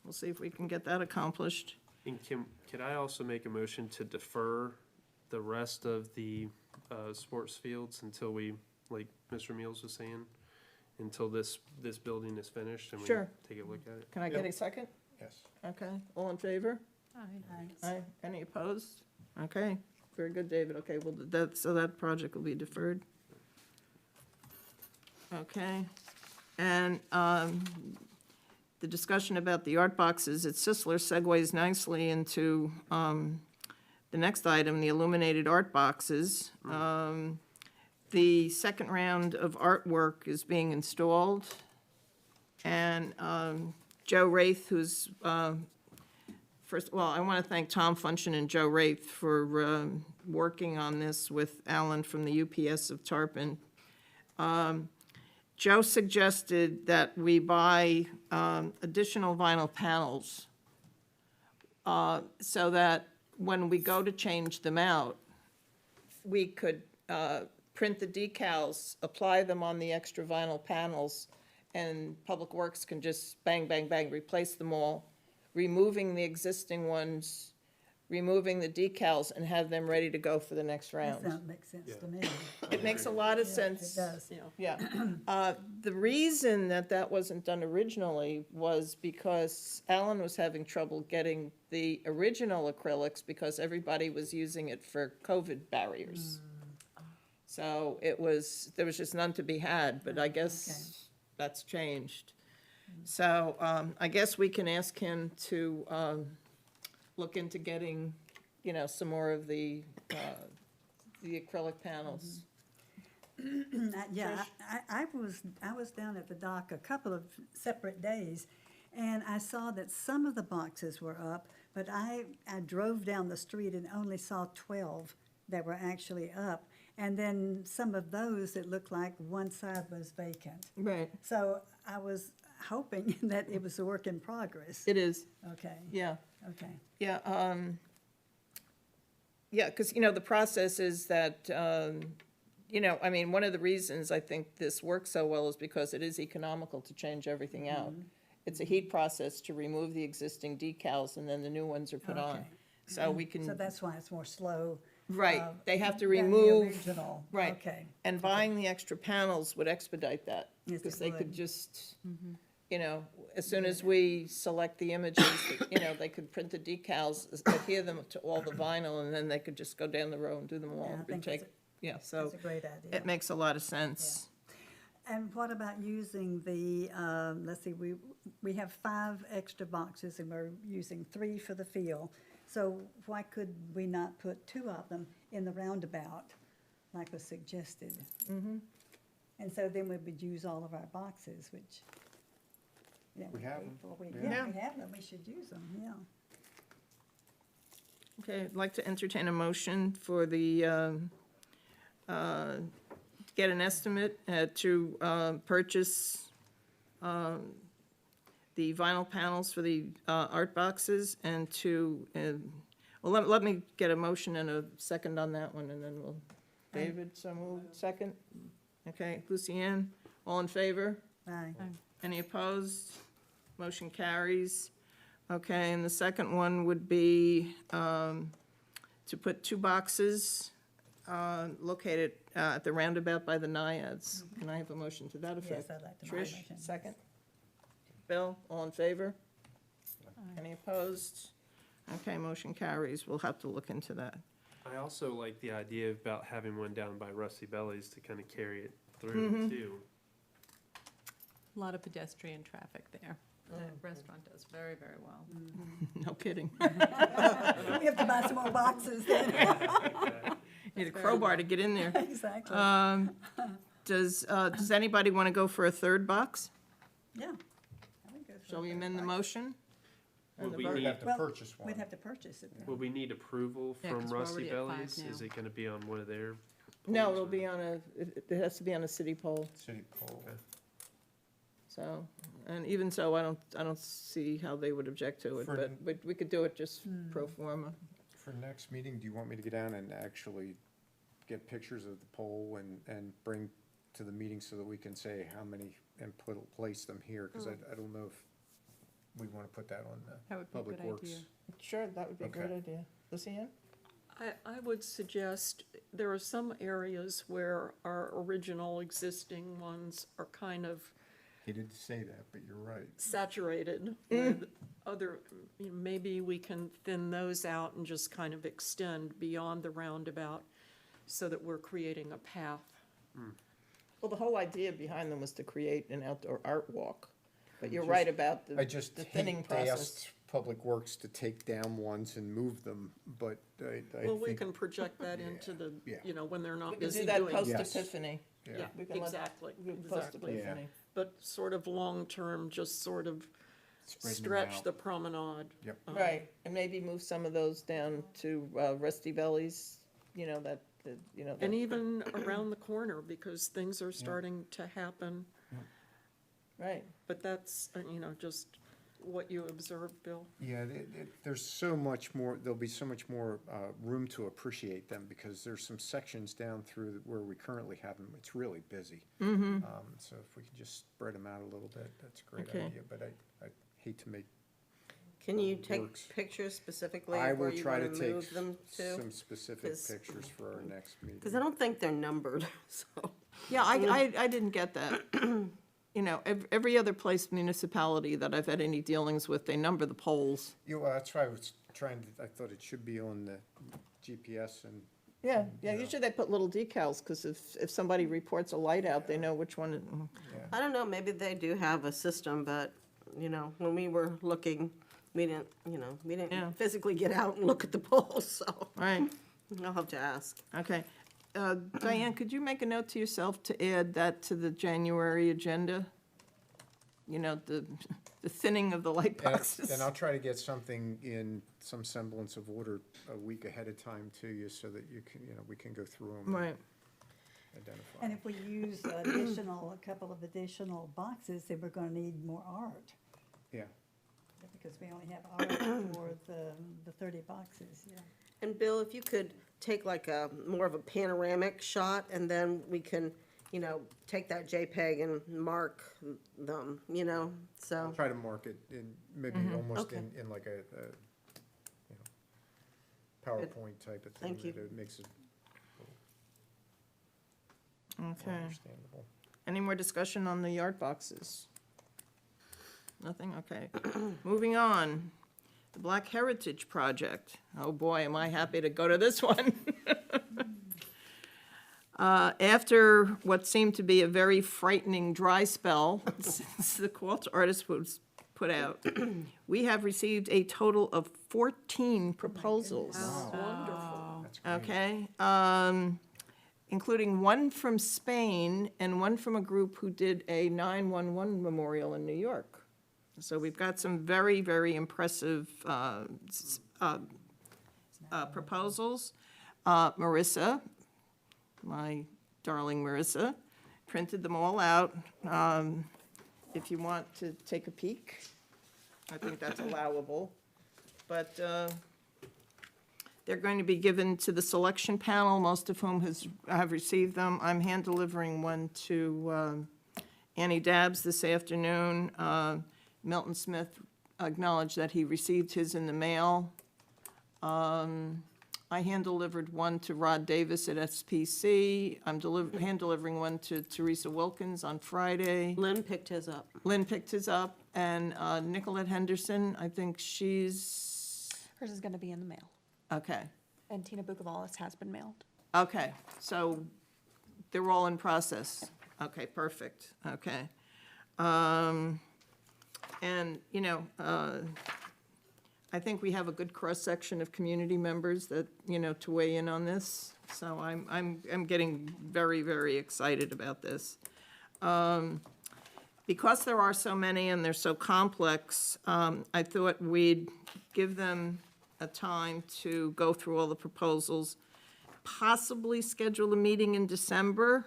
we'll see if we can get that accomplished. And could I also make a motion to defer the rest of the sports fields until we, like Mr. Meals was saying, until this building is finished and we Sure. take a look at it? Can I get a second? Yes. Okay, all in favor? Aye. Any opposed? Okay, very good, David. Okay, well, so that project will be deferred. Okay, and the discussion about the art boxes at Sisler segues nicely into the next item, the Illuminated Art Boxes. The second round of artwork is being installed, and Joe Wraith, who's first, well, I want to thank Tom Funchen and Joe Wraith for working on this with Alan from the UPS of Tarpon. Joe suggested that we buy additional vinyl panels so that when we go to change them out, we could print the decals, apply them on the extra vinyl panels, and Public Works can just bang, bang, bang, replace them all, removing the existing ones, removing the decals, and have them ready to go for the next round. That makes sense to me. It makes a lot of It sense. does. Yeah. The reason that wasn't done originally was because Alan was having trouble getting the original acrylics because everybody was using it for COVID barriers. So there was just none to be had, but I guess that's changed. So I guess we can ask him to look into getting, some more of the acrylic panels. Yeah, I was down at the dock a couple of separate days, and I saw that some of the boxes were up, but I drove down the street and only saw 12 that were actually up. And then some of those, it looked like one side was vacant. Right. So I was hoping that it was a work in progress. It is, Okay, yeah. okay. Yeah, because, the process is that, one of the reasons I think this works so well is because it is economical to change everything out. It's a heat process to remove the existing decals, and then the new ones are put on. Okay. So we can. So that's why it's more slow. Right, they have to than the remove. original. Right. Okay. And buying the extra panels would expedite that. Yes, Because it they could would. just, as soon as we select the images, they could print the decals, adhere them to all the vinyl, and then they could just go down the road and do them all. Yeah, I and think take- that's Yeah, so That's a great idea. it makes a lot of sense. And what about using the, let's see, we have 5 extra boxes and we're using 3 for the field. So why could we not put 2 of them in the roundabout, like was suggested? And so then we would use all of our boxes, which, We have them. Yeah, we have them, we should use them, yeah. Okay, I'd like to entertain a motion for the, get an estimate to purchase the vinyl panels for the art boxes and to, well, let me get a motion and a second on that one, and then we'll, David, so moved, second? Okay, Lucianne, all in favor? Aye. Any opposed? Motion carries. Okay, and the second one would be to put 2 boxes located at the roundabout by the Niads. Can I have a motion to that effect? Yes, I'd like to make a Trish, motion. second. Bill, all in favor? Any opposed? Okay, motion carries. We'll have to look into that. I also like the idea about having one down by Rusty Bellies to kind of carry it through too. A lot of pedestrian traffic there. That restaurant does very, very well. No kidding. We have to buy some more boxes then. Need a crowbar to get in there. Exactly, Does anybody want to go for a third box? yeah. I would go for Shall we a amend the box. motion? Would we We'd need, have to Well, purchase one. We'd have to purchase it then. would we need approval Yeah, from 'cause we're Rusty already at 5 Bellies? Is now. it gonna be on one of their? No, poles it'll or- be on it has to be on a city pole, City pole. so, and even so, I don't see how they would object to it, For- but we could do it just pro forma. For next meeting, do you want me to go down and actually get pictures of the pole and bring to the meeting so that we can say how many and place them here, because I don't know if we want to put that on That would the be a Public good Works. idea. Sure, that would be a great Okay. idea. Lucianne? I would suggest, there are some areas where our original existing ones are kind of He didn't say that, but you're right. saturated with other, maybe we can thin those out and just kind of extend beyond the roundabout so that we're creating a path. Well, the whole idea behind them was to create an outdoor art walk. But you're right about I the just the thinning hate they process. asked Public Works to take down ones and move them, but I Well, we think, can project that into the, Yeah. when they're We not could do busy that doing. Yes. post-epiphany. Yeah, We can let- exactly, we can exactly. Post-epiphany. But sort of long-term, just sort of spreading them stretch out. the promenade. Yep. Right, and maybe move some of those down to Rusty Bellies, that. And even around the corner, because things are starting to happen. Right, But that's, just what you observed, Bill. Yeah, there's so much more, there'll be so much more room to appreciate them, because there's some sections down through where we currently have them, it's really busy. So if we can just spread them out a little bit, that's a great Okay. idea, but I hate to make, Can you Public take Works. pictures specifically I of where will you try want to to take move them to? some specific 'Cause- pictures for our next meeting. Because I don't think they're numbered, so. yeah, I didn't get that. Every other place municipality that I've had any dealings with, they number the poles. Yeah, well, that's why I was trying to, I thought it should be on the GPS and. Yeah, usually they put little decals, because if somebody reports a light out, they know which one. I don't know, maybe they do have a system, but, when we were looking, we didn't, we Yeah. didn't physically get out and look at the poles, so Right, I'll have to ask. okay. Diane, could you make a note to yourself to add that to the January agenda? The thinning of the light boxes. And I'll try to get something in some semblance of order a week ahead of time to you, so that you can, we can go through them. Right, Identify. And if we use a couple of additional boxes, then we're gonna need more art, Yeah. because we only have art for the 30 boxes, yeah. And Bill, if you could take like more of a panoramic shot, and then we can, take that JPEG and mark them, so. I'll try to mark it in, maybe almost Okay. in like a PowerPoint type of thing. Thank you. That it makes it okay. more understandable. Any more discussion on the art boxes? Nothing, okay. Moving on, the Black Heritage Project. Oh, boy, am I happy to go to this one. After what seemed to be a very frightening dry spell since the call to artists was put out, we have received a total of 14 proposals. Wonderful. That's great. Okay, including one from Spain and one from a group who did a 9/11 memorial in New York. So we've got some very, very impressive proposals. Marissa, my darling Marissa, printed them all out. If you want to take a peek, I think that's allowable. But they're going to be given to the selection panel, most of whom have received them. I'm hand-delivering one to Annie Dabbs this afternoon. Milton Smith acknowledged that he received his in the mail. I hand-delivered one to Rod Davis at SPC. I'm hand-delivering one to Teresa Wilkins on Friday. Lynn picked his up. Lynn picked his up, and Nicolette Henderson, I think she's, Hers is going to be in the mail. okay. And Tina Bukavalis has been mailed. Okay, so they're all in process. Okay, perfect, okay. And, I think we have a good cross-section of community members that, to weigh in on this. So I'm getting very, very excited about this. Because there are so many and they're so complex, I thought we'd give them a time to go through all the proposals, possibly schedule a meeting in December,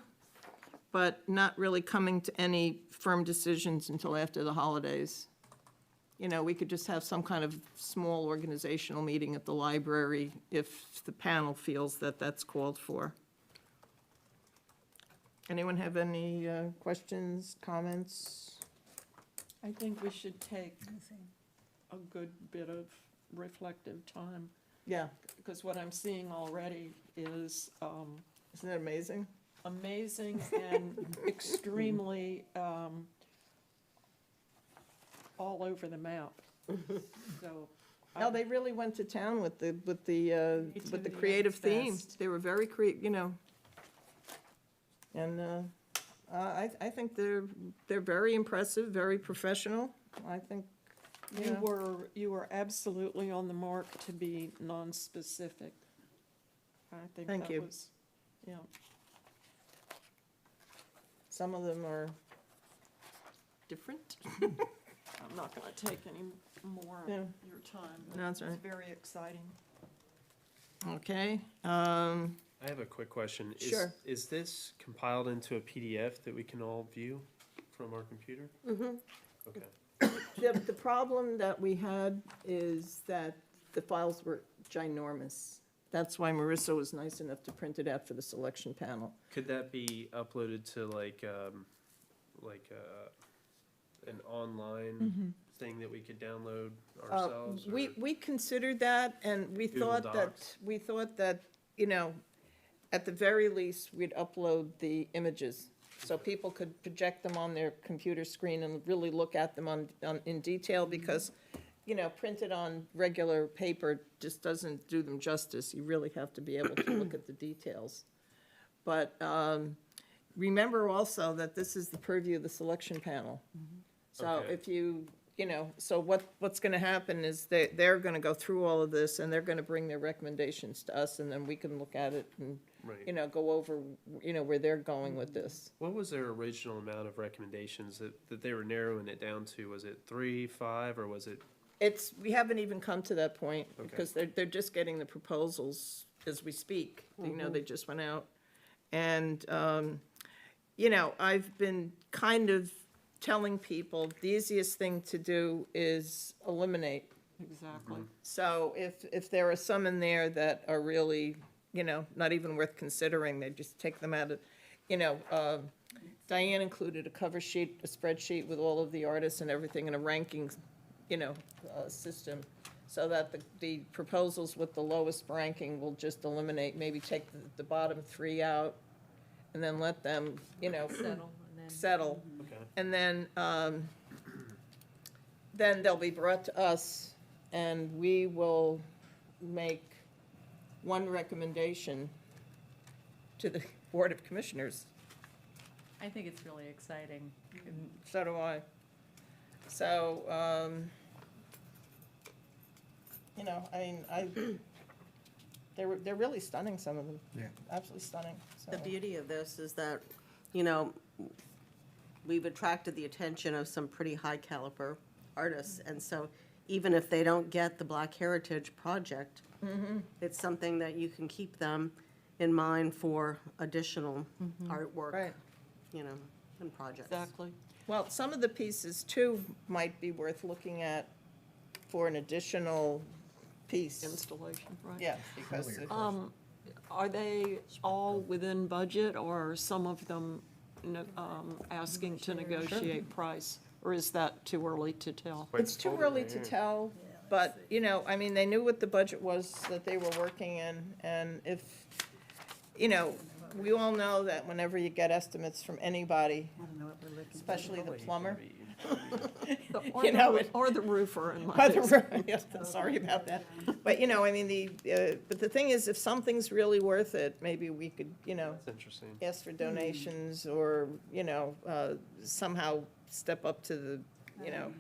but not really coming to any firm decisions until after the holidays. We could just have some kind of small organizational meeting at the library if the panel feels that that's called for. Anyone have any questions, comments? I think we should take a good bit of reflective time, Yeah, because what I'm seeing already is isn't that amazing? amazing and extremely all over the map. So, No, they really went to town with the creative at its theme. best. They were very and I think they're very impressive, very professional. I think, yeah. you were absolutely on the mark to be non-specific. I think Thank that you. was, yeah. Some of them are different. I'm not gonna take any more of Yeah. your time. but No, that's all right. It's very exciting. Okay, I have a quick question. Sure. Is this compiled into a PDF that we can all view from our computer? Mm-hmm. Okay. the problem that we had is that the files were ginormous. That's why Marissa was nice enough to print it out for the selection panel. Could that be uploaded to an online thing that we could download ourselves? or- We considered that, and we Google thought Docs. that, you know, at the very least, we'd upload the images, so people could project them on their computer screen and really look at them in detail, because, you know, printed on regular paper just doesn't do them justice. You really have to be able to look at the details. But remember also that this is the purview of the selection panel. So Okay. if you know, so what's gonna happen is they're gonna go through all of this, and they're gonna bring their recommendations to us, and then we can look at it and, Right. you know, go over, you know, where they're going with this. What was their original amount of recommendations that they were narrowing it down to? Was it 3, 5, or was it? We haven't even come to that point, Okay. because they're just getting the proposals as we speak. You know, they just went out. And, you know, I've been kind of telling people the easiest thing to do is eliminate. Exactly. So if there are some in there that are really, you know, not even worth considering, they just take them out of, you know, Diane included a cover sheet, a spreadsheet with all of the artists and everything, and a ranking, you know, system, so that the proposals with the lowest ranking will just eliminate, maybe take the bottom 3 out, and then let them, you know, settle. Okay. And then they'll be brought to us, and we will make one recommendation to the Board of Commissioners. I think it's really exciting. So do I. So, you know, I mean, they're really stunning, some of them. Yeah. Absolutely stunning, so. The beauty of this is that, you know, we've attracted the attention of some pretty high caliber artists, and so even if they don't get the Black Heritage Project, it's something that you can keep them in mind for additional artwork, Right. you know, and projects. Exactly. Well, some of the pieces too might be worth looking at for an additional piece. Installation, right. Yeah, because it- Are they all within budget, or are some of them asking to negotiate price? Or is that too early to tell? it's too early to tell, but, you know, I mean, they knew what the budget was that they were working in, and if, you know, we all know that whenever you get estimates from anybody, especially the plumber, Or You know, or the roofer in my by the case. room, yes, sorry about that. But, you know, I mean, but the thing is, if something's really worth it, maybe we could, you know, That's interesting. ask for donations, or, you know, somehow step up to the, you know,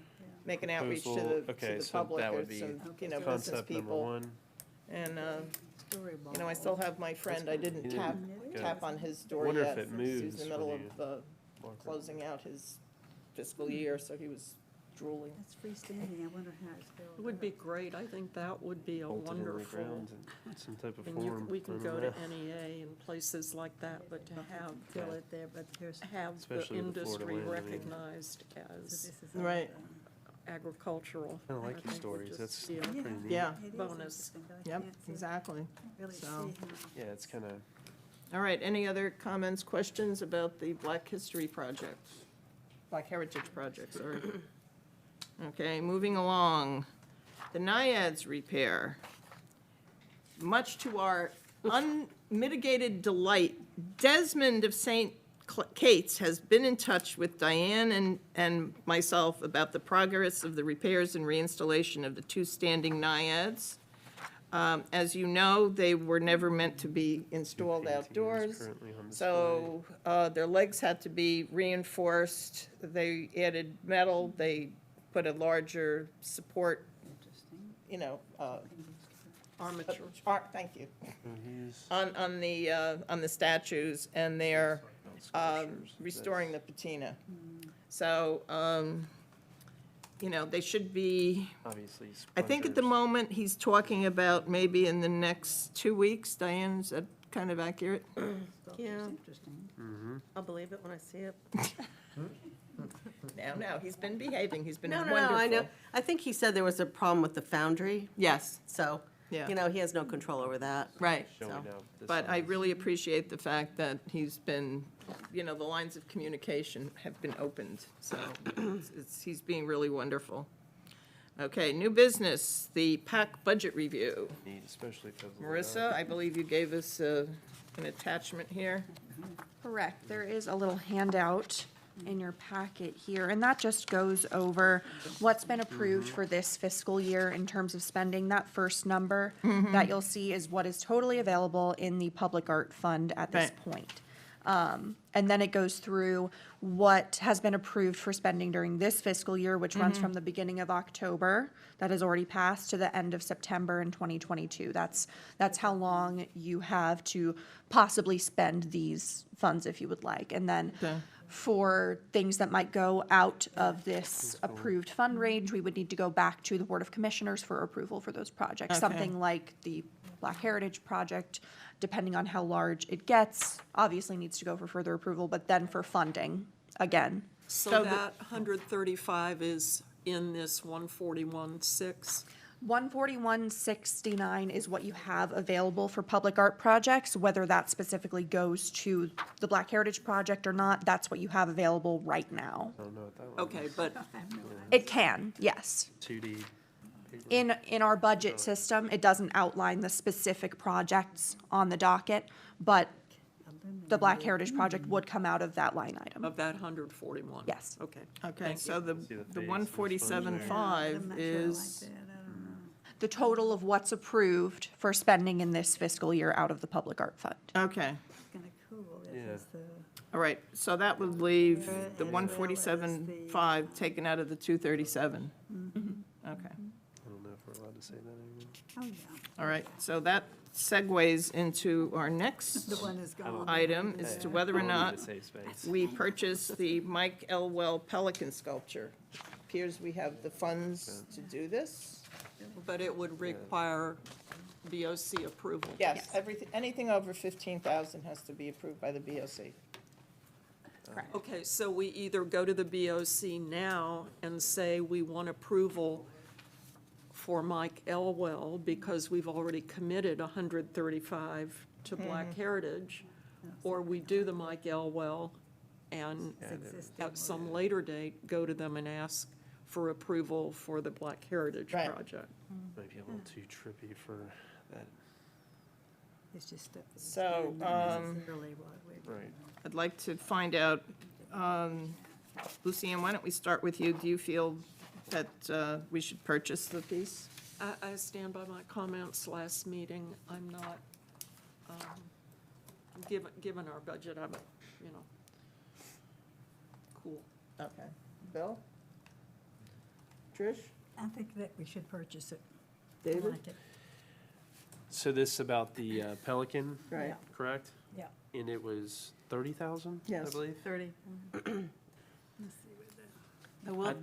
make an outreach to Proposal, the okay, so public, that or would be some, you know, business Concept number people. 1. And, you know, I still have my friend, I didn't Yeah. tap on his door Wonder yet. if it He was in moves the middle when of closing out his fiscal year, so he was drooling. It's freestanding, I wonder how it's built. It would be great. I think that would be a Bolted in the wonderful. ground in some type of And form. we can I go don't to know. NEA and places like that, but to have, Fill it there, but here's, have the Especially with the Florida industry wind, I mean. recognized so as this is. all Right. agricultural. I like your think would stories. just That's be a- pretty neat. Yeah, It is Bonus. interesting, but I yep, can't see- exactly. really see So- how. Yeah, it's kind of All right, any other comments, questions about the Black History Project? Black Heritage Project, sorry. Okay, moving along. The Niads Repair. Much to our unmitigated delight, Desmond of St. Kate's has been in touch with Diane and myself about the progress of the repairs and reinstallation of the two standing Niads. As you know, they were never meant to be installed Painting is outdoors. currently on display. So their legs had to be reinforced. They added metal. They put a larger support, you know, Armature. thank you, on the statues, and they're restoring the patina. So, you know, they should be, Obviously. I think at the splinters. moment, he's talking about maybe in the next 2 weeks. Diane, is that kind of accurate? Yeah, Mm-hmm. I'll believe it when I see it. No, he's been behaving. He's been No, wonderful. no, no, I know. I think he said there was a problem with the foundry, Yes, so, Yeah. you know, he has no control over that. right. Showing So. out the But I size. really appreciate the fact that he's been, you know, the lines of communication have been opened. So he's being really wonderful. Okay, new business, the PAC budget review. Neat, especially if it's Marissa, I believe you gave us an attachment here. Correct. There is a little handout in your packet here, and that just goes over what's been approved for this fiscal year in terms of spending. That first number that you'll see is what is totally available in the Public Art Fund at this Right. point. And then it goes through what has been approved for spending during this fiscal year, which runs from the beginning of October, that has already passed, to the end of September in 2022. That's how long you have to possibly spend these funds if you would like. And then Okay. for things that might go out of this approved fund range, we would need to go back to the Board of Commissioners for approval for those projects. Okay. Something like the Black Heritage Project, depending on how large it gets, obviously needs to go for further approval, but then for funding, again. So So the- that 135 is in this 141,600? 141,669 is what you have available for public art projects. Whether that specifically goes to the Black Heritage Project or not, that's what you have available right now. I don't know what that one Okay, but It can, yes. 2D. paper. In our budget system, it doesn't outline the specific projects on the docket, but the Black Heritage Project would come out of that line item. of that 141? Yes. Okay. Okay, Thank so you. the See the face, 147.5 I'm not sure I like is, that, I don't know. The total of what's approved for spending in this fiscal year out of the Public Art Fund. okay. It's kind of cool. This Yeah. is the, All right, so that would leave As the well as 147.5 taken out of the 237. Okay, I don't know if we're allowed to say that anymore. oh, yeah, all right, so that segues into our next the one is gone. item as to whether or I'll leave not the safe space. we purchase the Mike Elwell Pelican sculpture. Appears we have the funds to do this. But it would require BOC approval. Yes, everything, anything over 15,000 has to be approved by the BOC. Okay, so we either go to the BOC now and say we want approval for Mike Elwell because we've already committed 135 to Black Heritage, or we do the Mike Elwell and at some later date, go to them and ask for approval for the Black Heritage Right. project. Might be a little too trippy for that. It's just that. So, not necessarily what we- Right. I'd like to find out, Lucianne, why don't we start with you? Do you feel that we should purchase the piece? I stand by my comments last meeting. I'm not, given our budget, I'm, you know, cool. Okay. Bill? Trish? I think that we should purchase it. I David? like it. So this is about the Pelican, Right. correct? Yeah. And it was 30,000, I Yes. believe? 30. I will,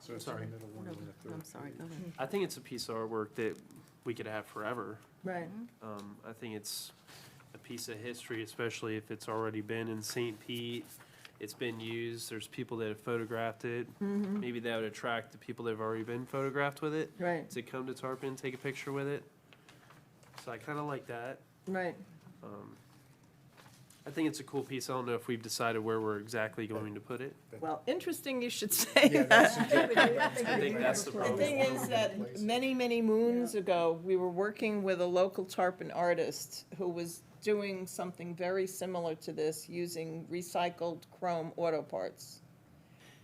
So Sorry. I'm sorry, go ahead. I think it's a piece of artwork that we could have forever. Right. I think it's a piece of history, especially if it's already been in St. Pete. It's been used, there's people that have photographed it. Maybe that would attract the people that have already been photographed with it Right, to come to Tarpon, take a picture with it. So I kind of like that. right. I think it's a cool piece. I don't know if we've decided where we're exactly going to put it. Well, interesting you should say Yeah, that. that's exactly. I think that's the The problem. thing is that many, many moons ago, we were working with a local tarpon artist who was doing something very similar to this using recycled chrome auto parts.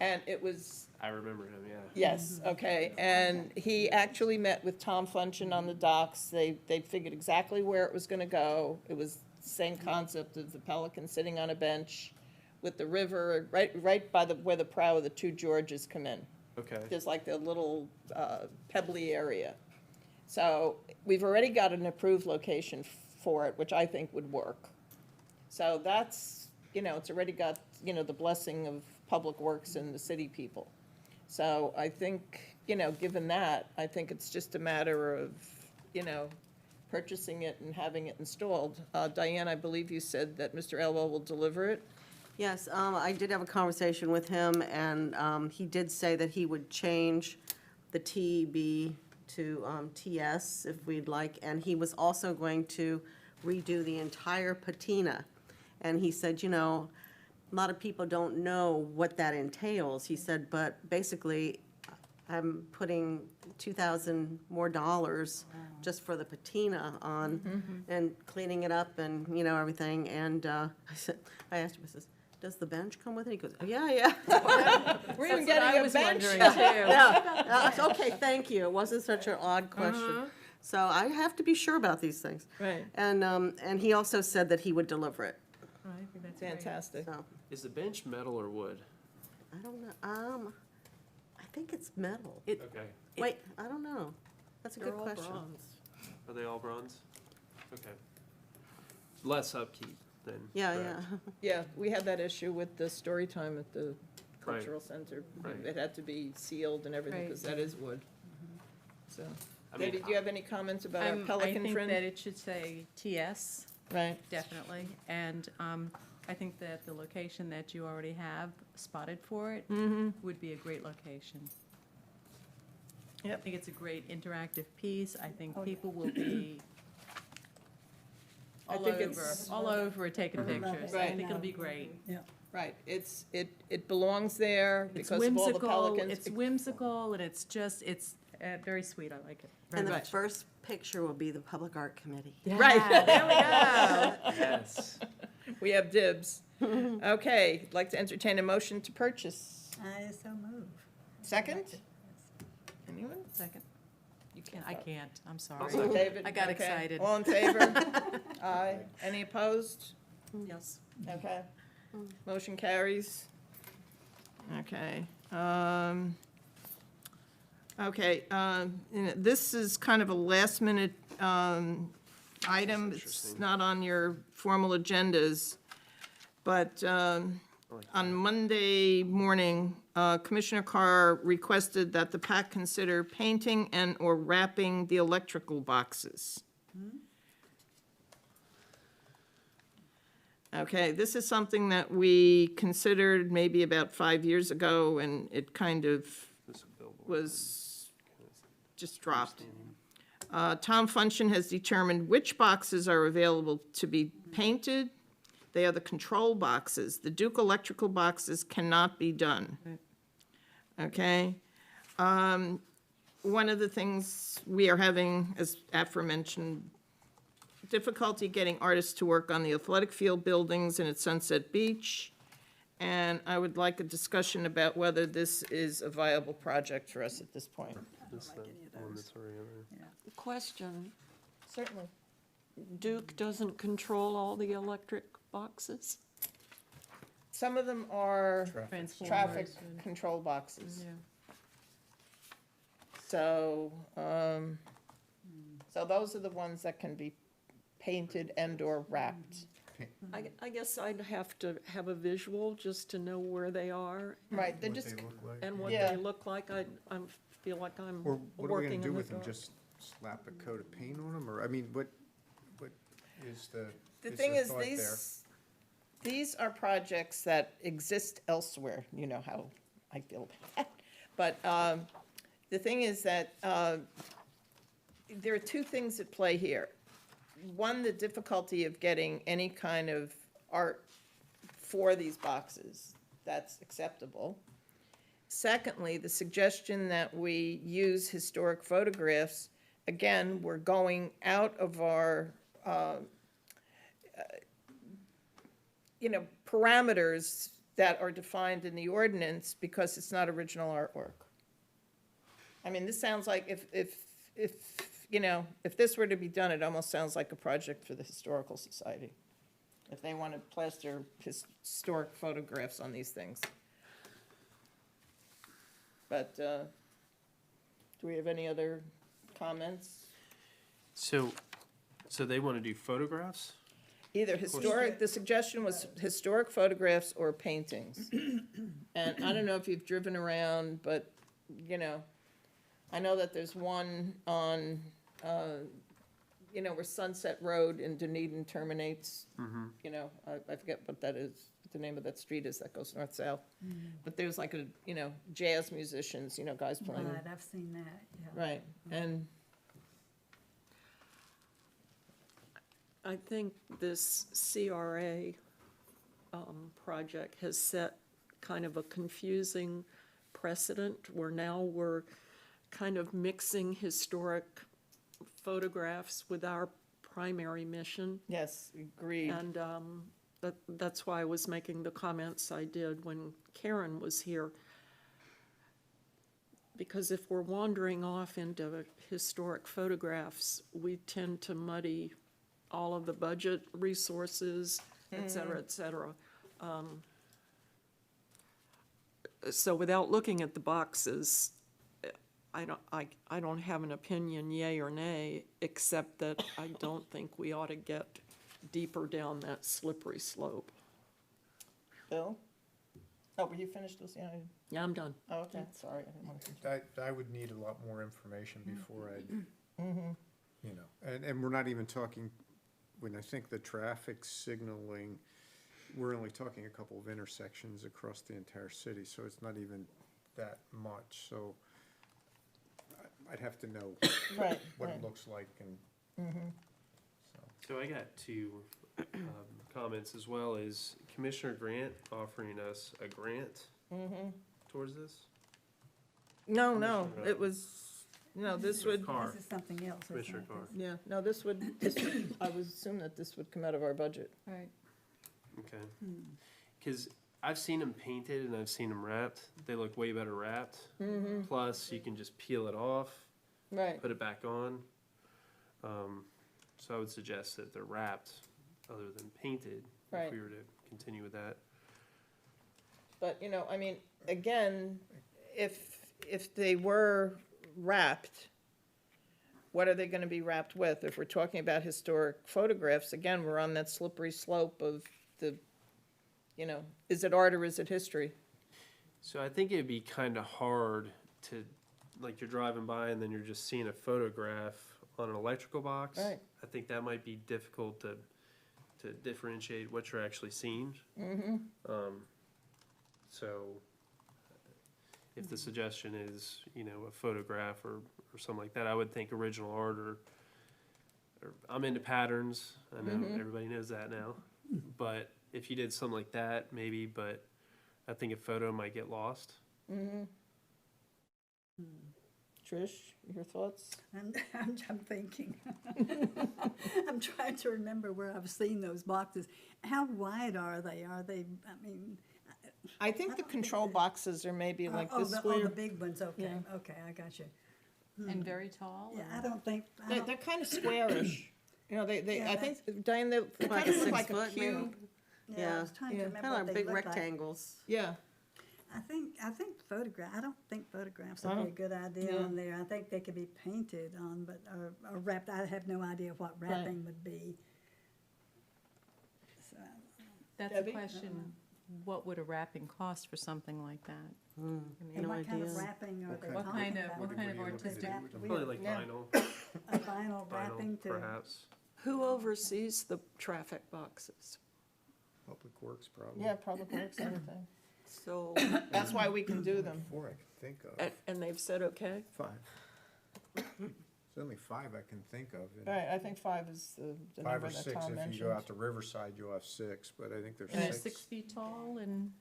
And it was, I remember him, yeah. yes, okay, and he actually met with Tom Funchen on the docks. They figured exactly where it was gonna go. It was the same concept of the pelican sitting on a bench with the river, right by where the prow of the two Georges come in. Okay. There's like the little pebbly area. So we've already got an approved location for it, which I think would work. So that's, it's already got, the blessing of Public Works and the city people. So I think, given that, I think it's just a matter of, purchasing it and having it installed. Diane, I believe you said that Mr. Elwell will deliver it? Yes, I did have a conversation with him, and he did say that he would change the TB to TS if we'd like, and he was also going to redo the entire patina. And he said, a lot of people don't know what that entails. He said, but basically, I'm putting $2,000 more just for the patina on and cleaning it up and, everything. And I asked him, I says, does the bench come with it? He goes, yeah. We're even That's what I getting a was bench. wondering too. Yeah, okay, thank you. It wasn't such an odd question. So I have to be sure about these things. Right, And he also said that he would deliver it, I think that's great. fantastic. so, Is the bench metal or wood? I don't know, I think it's metal. Okay. Wait, I don't know. That's a They're good all question. bronze. Are they all bronze? Okay. Less upkeep than. Yeah, correct. yeah. Yeah, we had that issue with the story time at the Right. cultural center. Right. It had to be sealed and everything, Right. because that is wood. So, I mean, Debbie, do you have any comments about our I pelican think friend? that it should say TS, Right, definitely, and I think that the location that you already have spotted for it would be a great location. Yep. I think it's a great interactive piece. I think people will be I think it's- all over taking pictures. I Right. think it'll be great. right. It belongs there It's because of all the whimsical, pelicans. it's whimsical, and it's just, it's very sweet. I like it very And the much. first picture will be the Public Art Committee. Right. There we go. Yes. We have dibs. Okay, I'd like to entertain a motion to purchase. I so move. Second? Anyone? Second. You can't. I vote. can't, I'm So sorry. David? I got okay. excited. All in favor? Aye. Any opposed? Yes. Okay. Motion carries. Okay. This is kind of a last-minute item. It's interesting. not on your formal agendas. But on Monday morning, Commissioner Carr requested that the PAC consider painting and/or wrapping the electrical boxes. Okay, this is something that we considered maybe about 5 years ago, and it kind of This is a billboard. was just dropped. Tom Funchen has determined which boxes are available to be painted. They are the control boxes. The Duke electrical boxes cannot be done. Okay? One of the things we are having, as aforementioned, difficulty getting artists to work on the athletic field buildings and at Sunset Beach. And I would like a discussion about whether this is a viable project for us at this point. This is the one that's already on there. Question, Certainly. Duke doesn't control all the electric boxes? Some of them are Transformers traffic and- control boxes. Yeah. So, so those are the ones that can be painted and/or wrapped. I guess I'd have to have a visual just to know where they are Right, they're just, and what Yeah. they look like. I feel like I'm Or what are we working gonna do in the with them? dark. Just slap a coat of paint on them? Or, I mean, what is the thing is, thought there? these are projects that exist elsewhere, you know how I feel about that. But the thing is that there are two things at play here. One, the difficulty of getting any kind of art for these boxes, that's acceptable. Secondly, the suggestion that we use historic photographs, again, we're going out of our, parameters that are defined in the ordinance because it's not original artwork. I mean, this sounds like if this were to be done, it almost sounds like a project for the Historical Society. If they want to plaster historic photographs on these things. But, do we have any other comments? So they want to do photographs? Either historic, the suggestion was historic photographs or paintings. And I don't know if you've driven around, but, I know that there's one on, where Sunset Road in Dunedin terminates. I forget what that is, what the name of that street is that goes north-south. But there's like jazz musicians, guys playing. Right, I've seen that, yeah. Right, and, I think this CRA project has set kind of a confusing precedent where now we're kind of mixing historic photographs with our primary mission. yes, agreed. And that's why I was making the comments I did when Karen was here. Because if we're wandering off into historic photographs, we tend to muddy all of the budget resources, et cetera, et cetera. So without looking at the boxes, I don't have an opinion, yay or nay, except that I don't think we ought to get deeper down that slippery slope. Bill? Oh, were you finished, Luciana? Yeah, I'm done. Oh, okay, sorry, I didn't want to. I would need a lot more information before and we're not even talking, when I think the traffic signaling, we're only talking a couple of intersections across the entire city, so it's not even that much, so I'd have to know Right, what right. it looks like and, So I got two comments as well. Is Commissioner Grant offering us a grant towards this? No, no, Commissioner, it was, this would, Carr, This is something else, isn't Commissioner it? Carr. yeah, no, I would assume that this would come out of our budget. Right. Okay. Because I've seen them painted and I've seen them wrapped. They look way better wrapped. Plus, you can just peel it off, Right, put it back on. So I would suggest that they're wrapped other than painted Right. if we were to continue with that. but, I mean, again, if they were wrapped, what are they gonna be wrapped with? If we're talking about historic photographs, again, we're on that slippery slope of the, is it art or is it history? So I think it'd be kind of hard to, like, you're driving by and then you're just seeing a photograph on an electrical box. Right. I think that might be difficult to differentiate what you're actually seeing. So if the suggestion is, a photograph or something like that, I would think original art or I'm into patterns. I know everybody knows that now. But if you did something like that, maybe, but I think a photo might get lost. Trish, your thoughts? I'm thinking. I'm trying to remember where I've seen those boxes. How wide are they? I think the control boxes are maybe like this the square. big ones, okay, Yeah. okay, I got you. And very tall? Yeah, or- I don't think, They're kind of squarish. I Yeah, think, Diane, they Like kind a of look like a 6 foot, maybe? cube. yeah, I was trying to Yeah. remember Kind what of they big look like. rectangles. Yeah, I think I don't think photographs Oh, would be a good idea yeah. on there. I think they could be painted on, but, or wrapped. I have no idea what wrapping would be. So, That's Debbie? a question. What would a wrapping cost for something like that? I mean, and what kind of idea. wrapping are they What talking kind of- about? what kind of Is artistic- that Probably like Yeah. vinyl, a vinyl wrapping to? perhaps. Who oversees the traffic boxes? Public Works probably. yeah, Public Works, everything. So, That's why we can do them. Four I can think of. and they've said okay? 5. There's only 5 I can think of. and Right, I think 5 is the 5 number or that 6, Tom if you go out mentioned. to Riverside, you'll have 6, but I think there's And they're 6. 6 feet tall and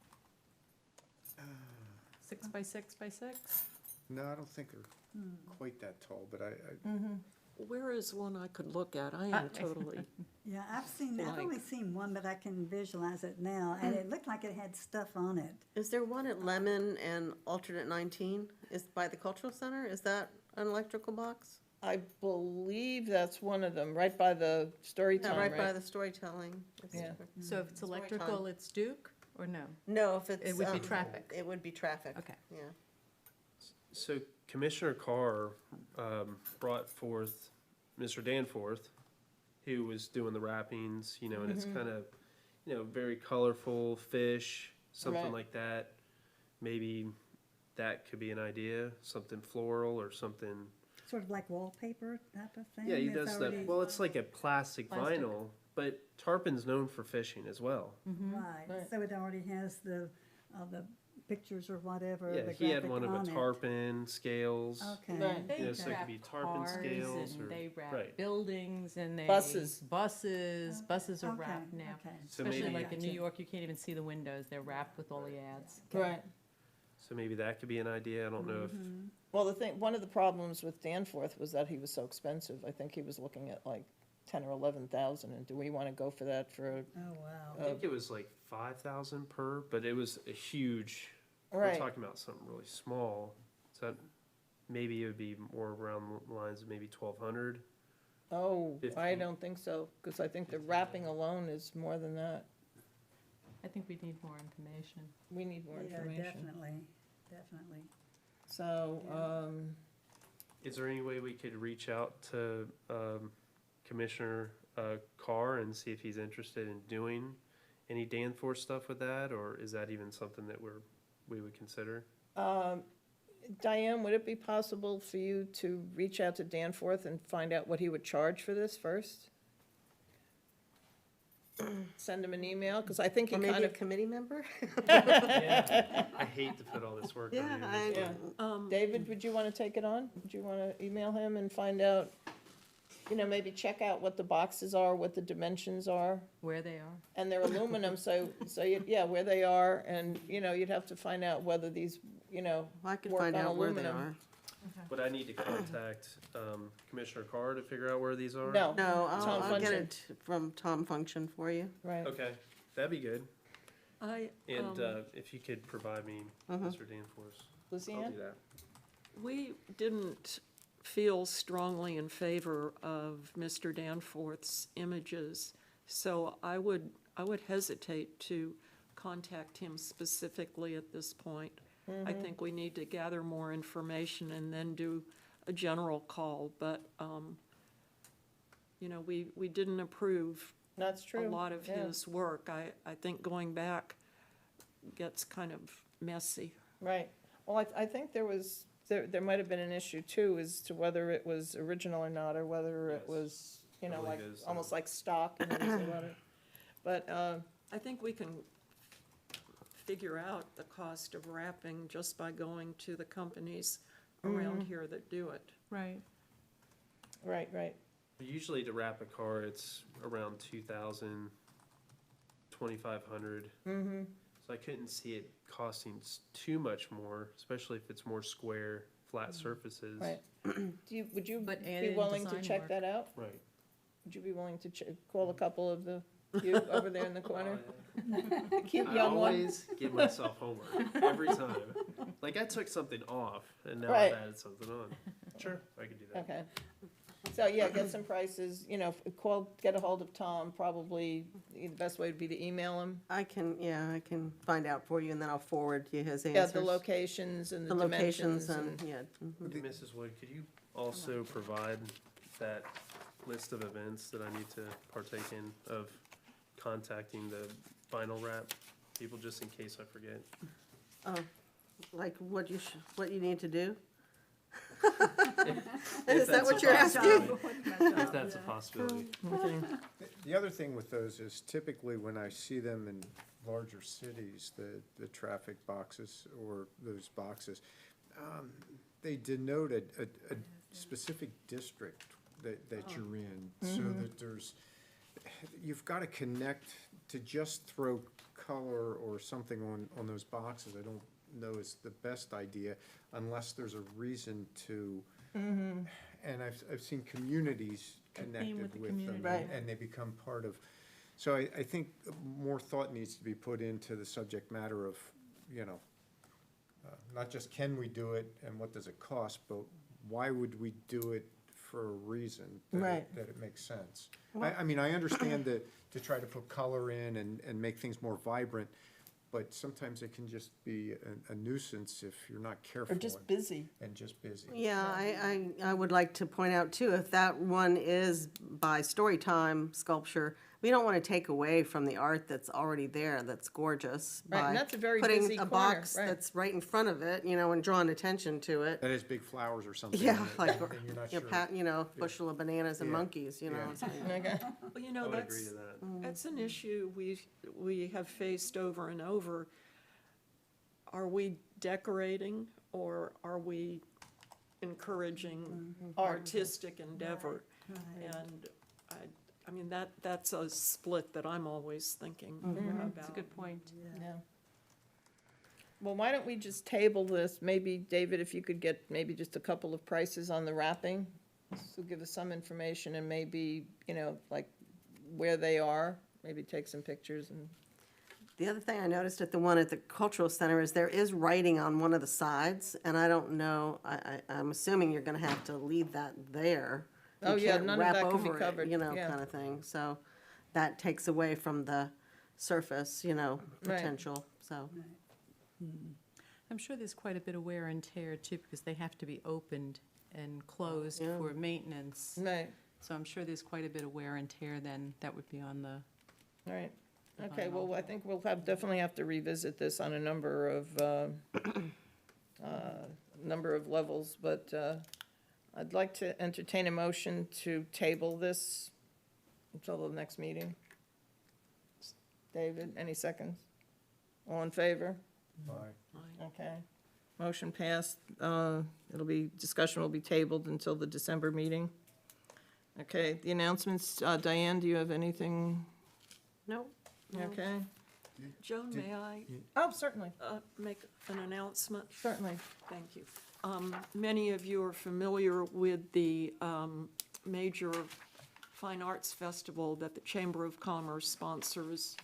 6 by 6 by 6? No, I don't think they're quite that tall, but I Where is one I could look at? I am totally, Yeah, I've only seen one, but I can visualize it now, and it looked like it had stuff on it. Is there one at Lemon and alternate 19? Is by the Cultural Center? Is that an electrical box? I believe that's one of them, right by the story Yeah, time, right by right? the storytelling. Yeah. So if it's Story electrical, time. it's Duke, or no? No, if it's. It would be traffic. It would be traffic. Okay. Yeah. So Commissioner Carr brought forth Mr. Danforth, who was doing the wrappings, you know, and it's kind of, you know, very colorful fish, something Right. like that. Maybe that could be an idea, something floral or something. Sort of like wallpaper type of thing. Yeah, he that's does that. already- Well, it's like a plastic Plastic. vinyl, but Tarpon's known for fishing as well. Right, Right. so it already has the pictures or whatever, Yeah, the he had graphic one of on a it. tarpon, scales. Okay. Right. They You know, so it could wrap be tarpon cars scales and or- they wrap right. buildings and they. Buses. Buses are Okay, wrapped now. okay. So Especially maybe- like in New Gotcha. York, you can't even see the windows. They're wrapped with all the ads. Right. So maybe that could be an idea. I don't know if, Well, one of the problems with Danforth was that he was so expensive. I think he was looking at like 10 or 11,000, and do we want to go for that for, Oh, wow. I think it was like 5,000 per, but it was a huge, we're Right. talking about something really small. So maybe it would be more around the lines of maybe 1,200. oh, I 15. don't think so, because I think the wrapping alone is more than that. I think we need more information. We need more Yeah, information. definitely. So, Is there any way we could reach out to Commissioner Carr and see if he's interested in doing any Danforth stuff with that, or is that even something that we would consider? Diane, would it be possible for you to reach out to Danforth and find out what he would charge for this first? Send him an email, because I think he Or kind maybe a of, committee member? Yeah, I hate to put all this work on Yeah, you. Yeah. um, David, would you want to take it on? Would you want to email him and find out, maybe check out what the boxes are, what the dimensions are? Where they are. And they're aluminum, yeah, where they are, and, you'd have to find out whether these, I could work find on out where they aluminum. are. Would I need to contact Commissioner Carr to figure out where these are? No. No, Tom I'll get Function. it from Tom Function for you. Right. Okay, that'd be good. I, And if you could provide me Mr. Danforth's, I'll Lucianne? do that. we didn't feel strongly in favor of Mr. Danforth's images, so I would hesitate to contact him specifically at this point. I think we need to gather more information and then do a general call, but, we didn't approve That's a true. lot of yeah. his work. I think going back gets kind of messy. Right. Well, I think there might have been an issue too, as to whether it was original or not, or whether it Yes. was, I believe like, it is, almost like stock. And there was a lot of- But, I think we can figure out the cost of wrapping just by going to the companies around here that do it. Right. right. Usually to wrap a car, it's around 2,000, 2,500. So I couldn't see it costing too much more, especially if it's more square, flat surfaces. Right. Would you But be add-in willing to design check work. that out? Right. Would you be willing to call a couple of you over there in the corner? The cute I young one? always give myself homework every time. Like I took something off and now Right. I've added something on. Sure, I could do that. Okay. So, yeah, get some prices, get a hold of Tom, probably, the best way would be to email him. I can find out for you, and then I'll forward you his Yeah, answers. the locations and The the dimensions locations and. and, yeah. Mrs. Wood, could you also provide that list of events that I need to partake in of contacting the vinyl wrap people, just in case I forget? Like what you need to do? If Is that that's what a you're asking? possibility. If that's a possibility. The other thing with those is typically when I see them in larger cities, the traffic boxes or those boxes, they denote a specific district that you're in, so that you've got to connect. To just throw color or something on those boxes, I don't know is the best idea, unless there's a reason to. And I've seen communities connected with them, Right. and they become part of. So I think more thought needs to be put into the subject matter of, not just can we do it and what does it cost, but why would we do it for a reason that, Right. that it makes sense. I mean, I understand that to try to put color in and make things more vibrant, but sometimes it can just be a nuisance if you're not careful. Or just busy. And just busy. Yeah, I would like to point out too, if that one is by Storytime sculpture, we don't want to take away from the art that's already there, that's gorgeous. Right, and by that's a very putting busy a corner, box right. that's right in front of it, and drawing attention to it. That has big flowers or something. Yeah, in it, like, and you're not you sure. know, bushel of bananas and Yeah. monkeys, Yeah. it's like- Okay. Well, I would agree to that. that's an issue we have faced over and over. Are we decorating or are we encouraging artistic endeavor? And I mean, that's a split that I'm always thinking about. That's a good point. Yeah. Well, why don't we just table this? Maybe, David, if you could get maybe just a couple of prices on the wrapping, so give us some information and maybe, like where they are, maybe take some pictures and. The other thing I noticed at the one at the Cultural Center is there is writing on one of the sides, and I don't know, I'm assuming you're gonna have to leave that there. You Oh, yeah, can't none of wrap that can be over it, covered, yeah. kind of thing, so that takes away from the surface, potential, so. I'm sure there's quite a bit of wear and tear too, because they have to be opened and closed Yeah. for maintenance. Right, So I'm sure there's quite a bit of wear and tear then that would be on the, right. Okay, well, I think we'll definitely have to revisit this on a number of, number of levels, but I'd like to entertain a motion to table this until the next meeting. David, any seconds? All in favor? Bye. Okay. Motion passed. Discussion will be tabled until the December meeting. Okay, the announcements, Diane, do you have anything? No, Okay. Joan, may I Oh, certainly, make an announcement? certainly. Thank you. Many of you are familiar with the major fine arts festival that the Chamber of Commerce sponsors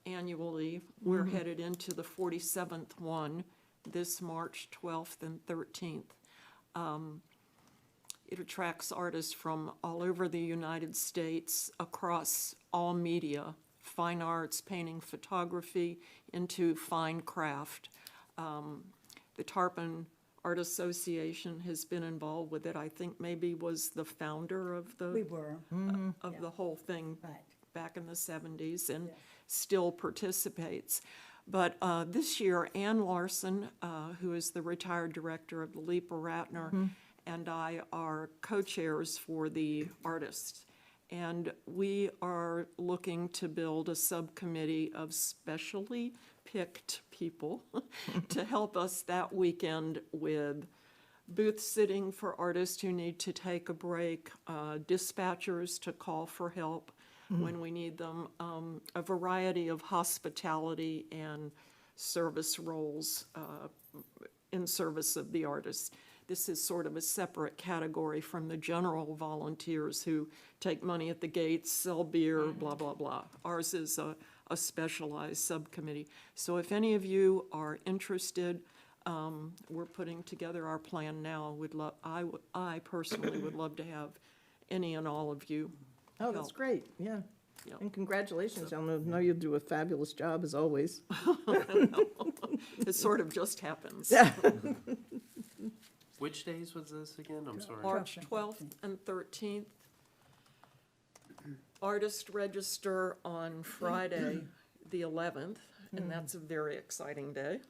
annually. We're headed into the 47th one this March 12th and 13th. It attracts artists from all over the United States, across all media, fine arts, painting, photography, into fine craft. The Tarpon Art Association has been involved with it. I think maybe was the founder of We the, were, of the whole thing right. back in the 70s and still participates. But this year, Ann Larson, who is the retired director of the Leaper Ratner, and I are co-chairs for the artists. And we are looking to build a subcommittee of specially picked people to help us that weekend with booth sitting for artists who need to take a break, dispatchers to call for help when we need them, a variety of hospitality and service roles in service of the artists. This is sort of a separate category from the general volunteers who take money at the gates, sell beer, blah, blah, blah. Ours is a specialized subcommittee. So if any of you are interested, we're putting together our plan now. I personally would love to have any and all of you. Oh, that's help. great, yeah. Yeah. And congratulations, I know you'll do a fabulous job as always. It sort of just happens. Which days was this again? I'm sorry. March 12th and 13th. Artists register on Friday, the 11th, and that's a very exciting day.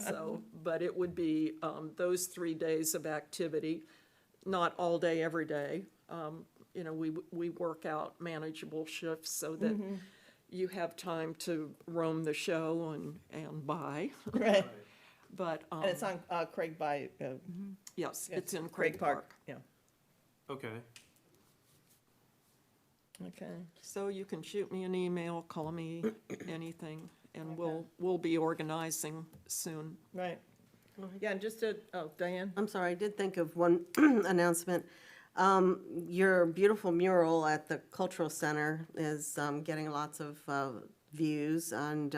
So, but it would be those 3 days of activity, not all day, every day. We work out manageable shifts so that you have time to roam the show and buy. Right. But, And it's on Craig by, yes, it's in Craig Park. Yeah, Okay. okay. So you can shoot me an email, call me, anything, and we'll be organizing soon. Right. Yeah, and just Diane? I'm sorry, I did think of one announcement. Your beautiful mural at the Cultural Center is getting lots of views, and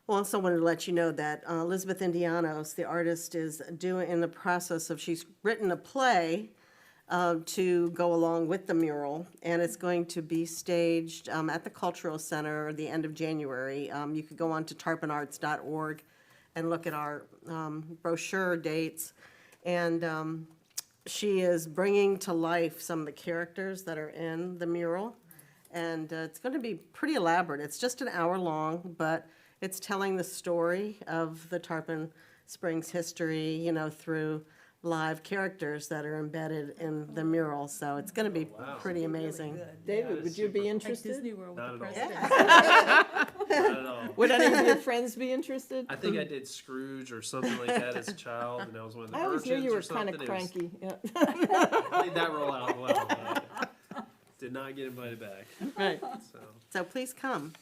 also wanted to let you know that Elizabeth Indianos, the artist, is in the process of, she's written a play to go along with the mural, and it's going to be staged at the Cultural Center the end of January. You could go on to tarponarts.org and look at our brochure dates. And she is bringing to life some of the characters that are in the mural. And it's going to be pretty elaborate. It's just an hour long, but it's telling the story of the Tarpon Springs history, you know, through live characters that are embedded in the mural. So it's going to be pretty amazing. David, would you be Like interested? Disney World with Not the at all. president. Not at all. Would any of your friends be interested? I think I did Scrooge or something like that as a child, and I was one of the I always knew urchins you or were kind of something. It was- cranky, yeah. I played that role out well, but did not get invited back, Right. so. So please come.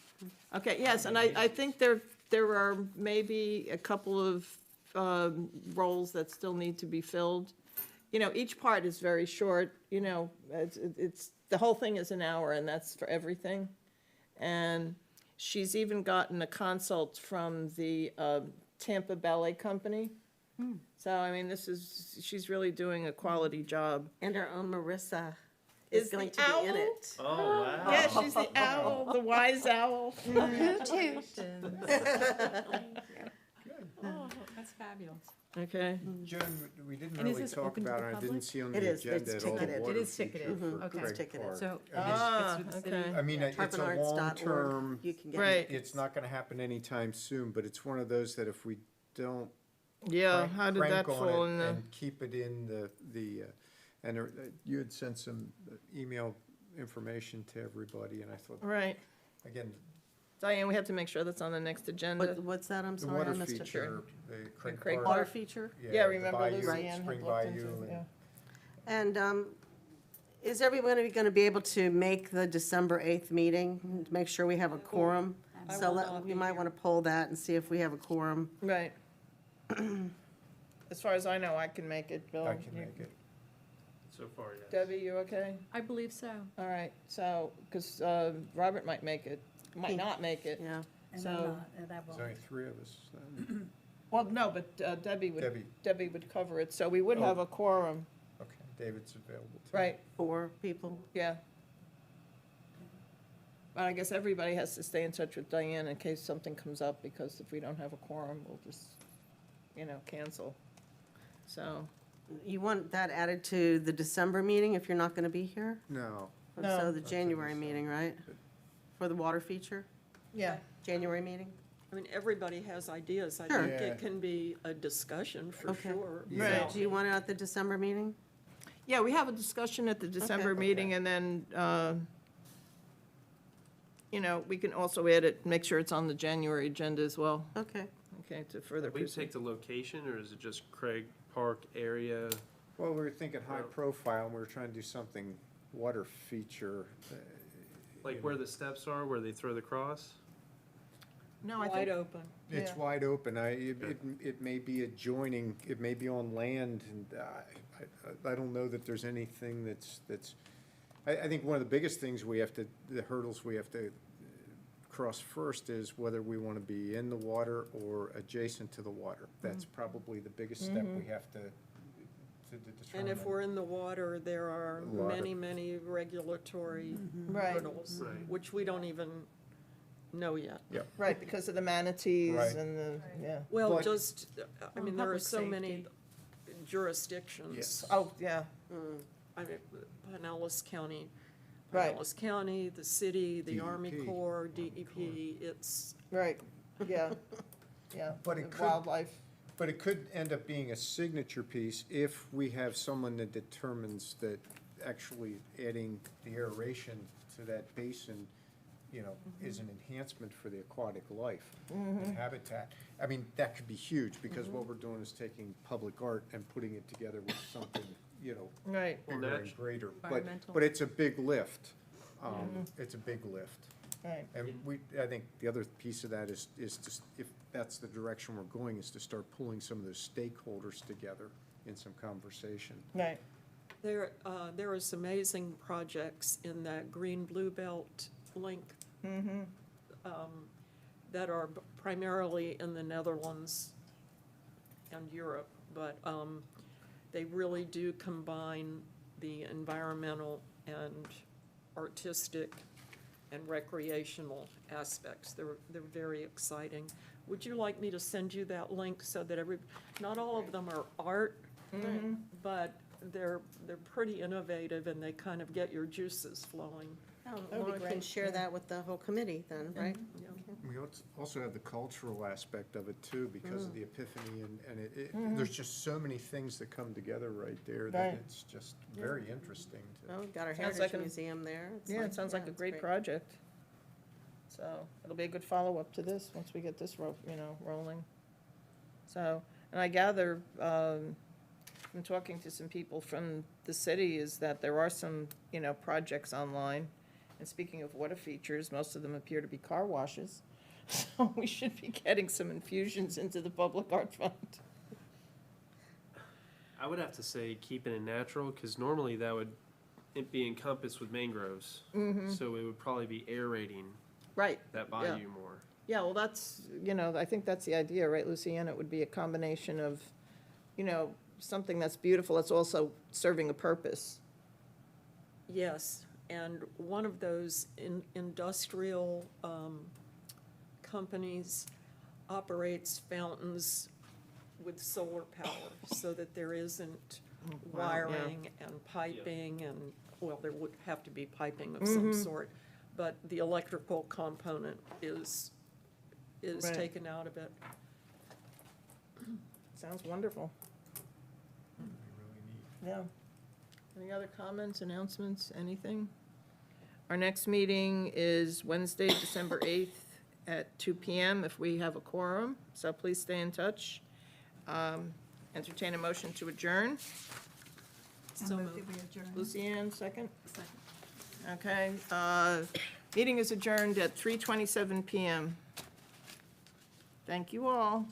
Okay, yes, and I think there are maybe a couple of roles that still need to be filled. You know, each part is very short, you know, it's, the whole thing is an hour, and that's for everything. And she's even gotten a consult from the Tampa Ballet Company. So, I mean, she's really doing a quality job. And our own Marissa Is is the going to be in owl? it. Oh, wow. Yeah, she's the owl, the wise owl. Oh, that's fabulous. Okay. Joan, we didn't And is really this talk open to about, the and I public? didn't see on It the is, agenda it's at all. ticketed. water It is ticketed. feature for Okay. Craig It's ticketed. Park. So, I mean, Ah, it's with the okay. city. I mean, it's a Tarponarts.org. long-term, You can get Right. it's not gonna happen anytime soon, but it's one of those that if we don't Yeah, crank- how did that crank on fall it in the, and keep it in and you had sent some email information to everybody, and I thought, right. again, Diane, we have to make sure that's on the next agenda. What's that? I'm the sorry, I water missed it. feature, the Craig Craig Park. Water feature? Yeah, the remember bayou, Lucy Ann had Spring looked Bayou, into, and- yeah. And is everyone going to be able to make the December 8th meeting? To make sure we have a quorum? I So will not we be might here. want to poll that and see if we have a quorum. Right. As far as I know, I can make it, Bill. I can You- make it. So far, yes. Debbie, you okay? I believe so. All right, so, because Robert might make it, might not make it. Yeah. So, There's only three of us. well, no, but Debbie Debbie. would cover it, so we would have a quorum, Okay, David's available too. right, 4 people? yeah. But I guess everybody has to stay in touch with Diane in case something comes up, because if we don't have a quorum, we'll just, cancel. So, You want that added to the December meeting if you're not going to be here? No, No. So the That's January in meeting, right? For the water feature? yeah, January meeting? I mean, everybody has ideas. I Sure. think Yeah. it can be a discussion for Okay. sure. Yeah. Right. Do you want it at the December meeting? yeah, we have a discussion at the December Okay. meeting, and then, we can also add it, make sure it's on the January agenda as well, Okay. okay, to further We proceed. take the location, or is it just Craig Park area? well, we were thinking high profile, and we were trying to do something water feature. Like where the steps are, where they throw the cross? No, I Wide think, open. It's Yeah. wide open. It may be adjoining, it may be on land, and I don't know that there's anything that's, I think one of the biggest things the hurdles we have to cross first is whether we want to be in the water or adjacent to the water. That's probably the biggest step we have to determine. And if we're in the water, there are A lot of- many, many regulatory right, hurdles, Right. which we don't even know yet. right, because of the manatees Right. and the, yeah. Well, But- just, I mean, there are public so many safety. jurisdictions. Yes. Oh, yeah, I mean, Pinellas County, Right. Pinellas County, the city, the Army DEP. Corps, DEP, it's, right, yeah, yeah. But it the could- Wildlife, But it could end up being a signature piece if we have someone that determines that actually adding the aeration to that basin, you know, is an enhancement for the aquatic life and habitat. I mean, that could be huge, because what we're doing is taking public art and putting it together with something, you know, Right. bigger and greater. Environmental. But it's a big lift. It's a big lift. Right. And I think the other piece of that is to, if that's the direction we're going, is to start pulling some of those stakeholders together in some conversation. Right. There is amazing projects in that green-blue belt link that are primarily in the Netherlands and Europe, but they really do combine the environmental and artistic and recreational aspects. They're very exciting. Would you like me to send you that link so that not all of them are art, but they're pretty innovative, and they kind of get your juices flowing. Laura can share that with the whole committee then, right? We also have the cultural aspect of it too, because of the epiphany, and there's just so many things that come together right there that Right. it's just very interesting to. Well, we've got our Sounds Heritage like Museum there. It's Yeah, it sounds like a it's great project. So it'll be a good follow-up to this, once we get this, rolling. So, and I gather, from talking to some people from the city, is that there are some, projects online. And speaking of water features, most of them appear to be car washes. So we should be getting some infusions into the public art fund. I would have to say keeping it natural, because normally that would be encompassed with mangroves. So it would probably be aerating Right. that bayou more. Yeah, well, that's, I think that's the idea, right, Luciana? It would be a combination of, something that's beautiful, that's also serving a purpose. Yes, and one of those industrial companies operates fountains with solar power, so that there isn't wiring and piping and, well, there would have to be piping of some sort, but the electrical component is Right. taken out of it. Sounds wonderful. Yeah. Any other comments, announcements, anything? Our next meeting is Wednesday, December 8th at 2 PM if we have a quorum, so please stay in touch. Entertain a motion to adjourn. So Move that we adjourn. Lucianne, second? Okay, meeting is adjourned at 3:27 PM. Thank you all.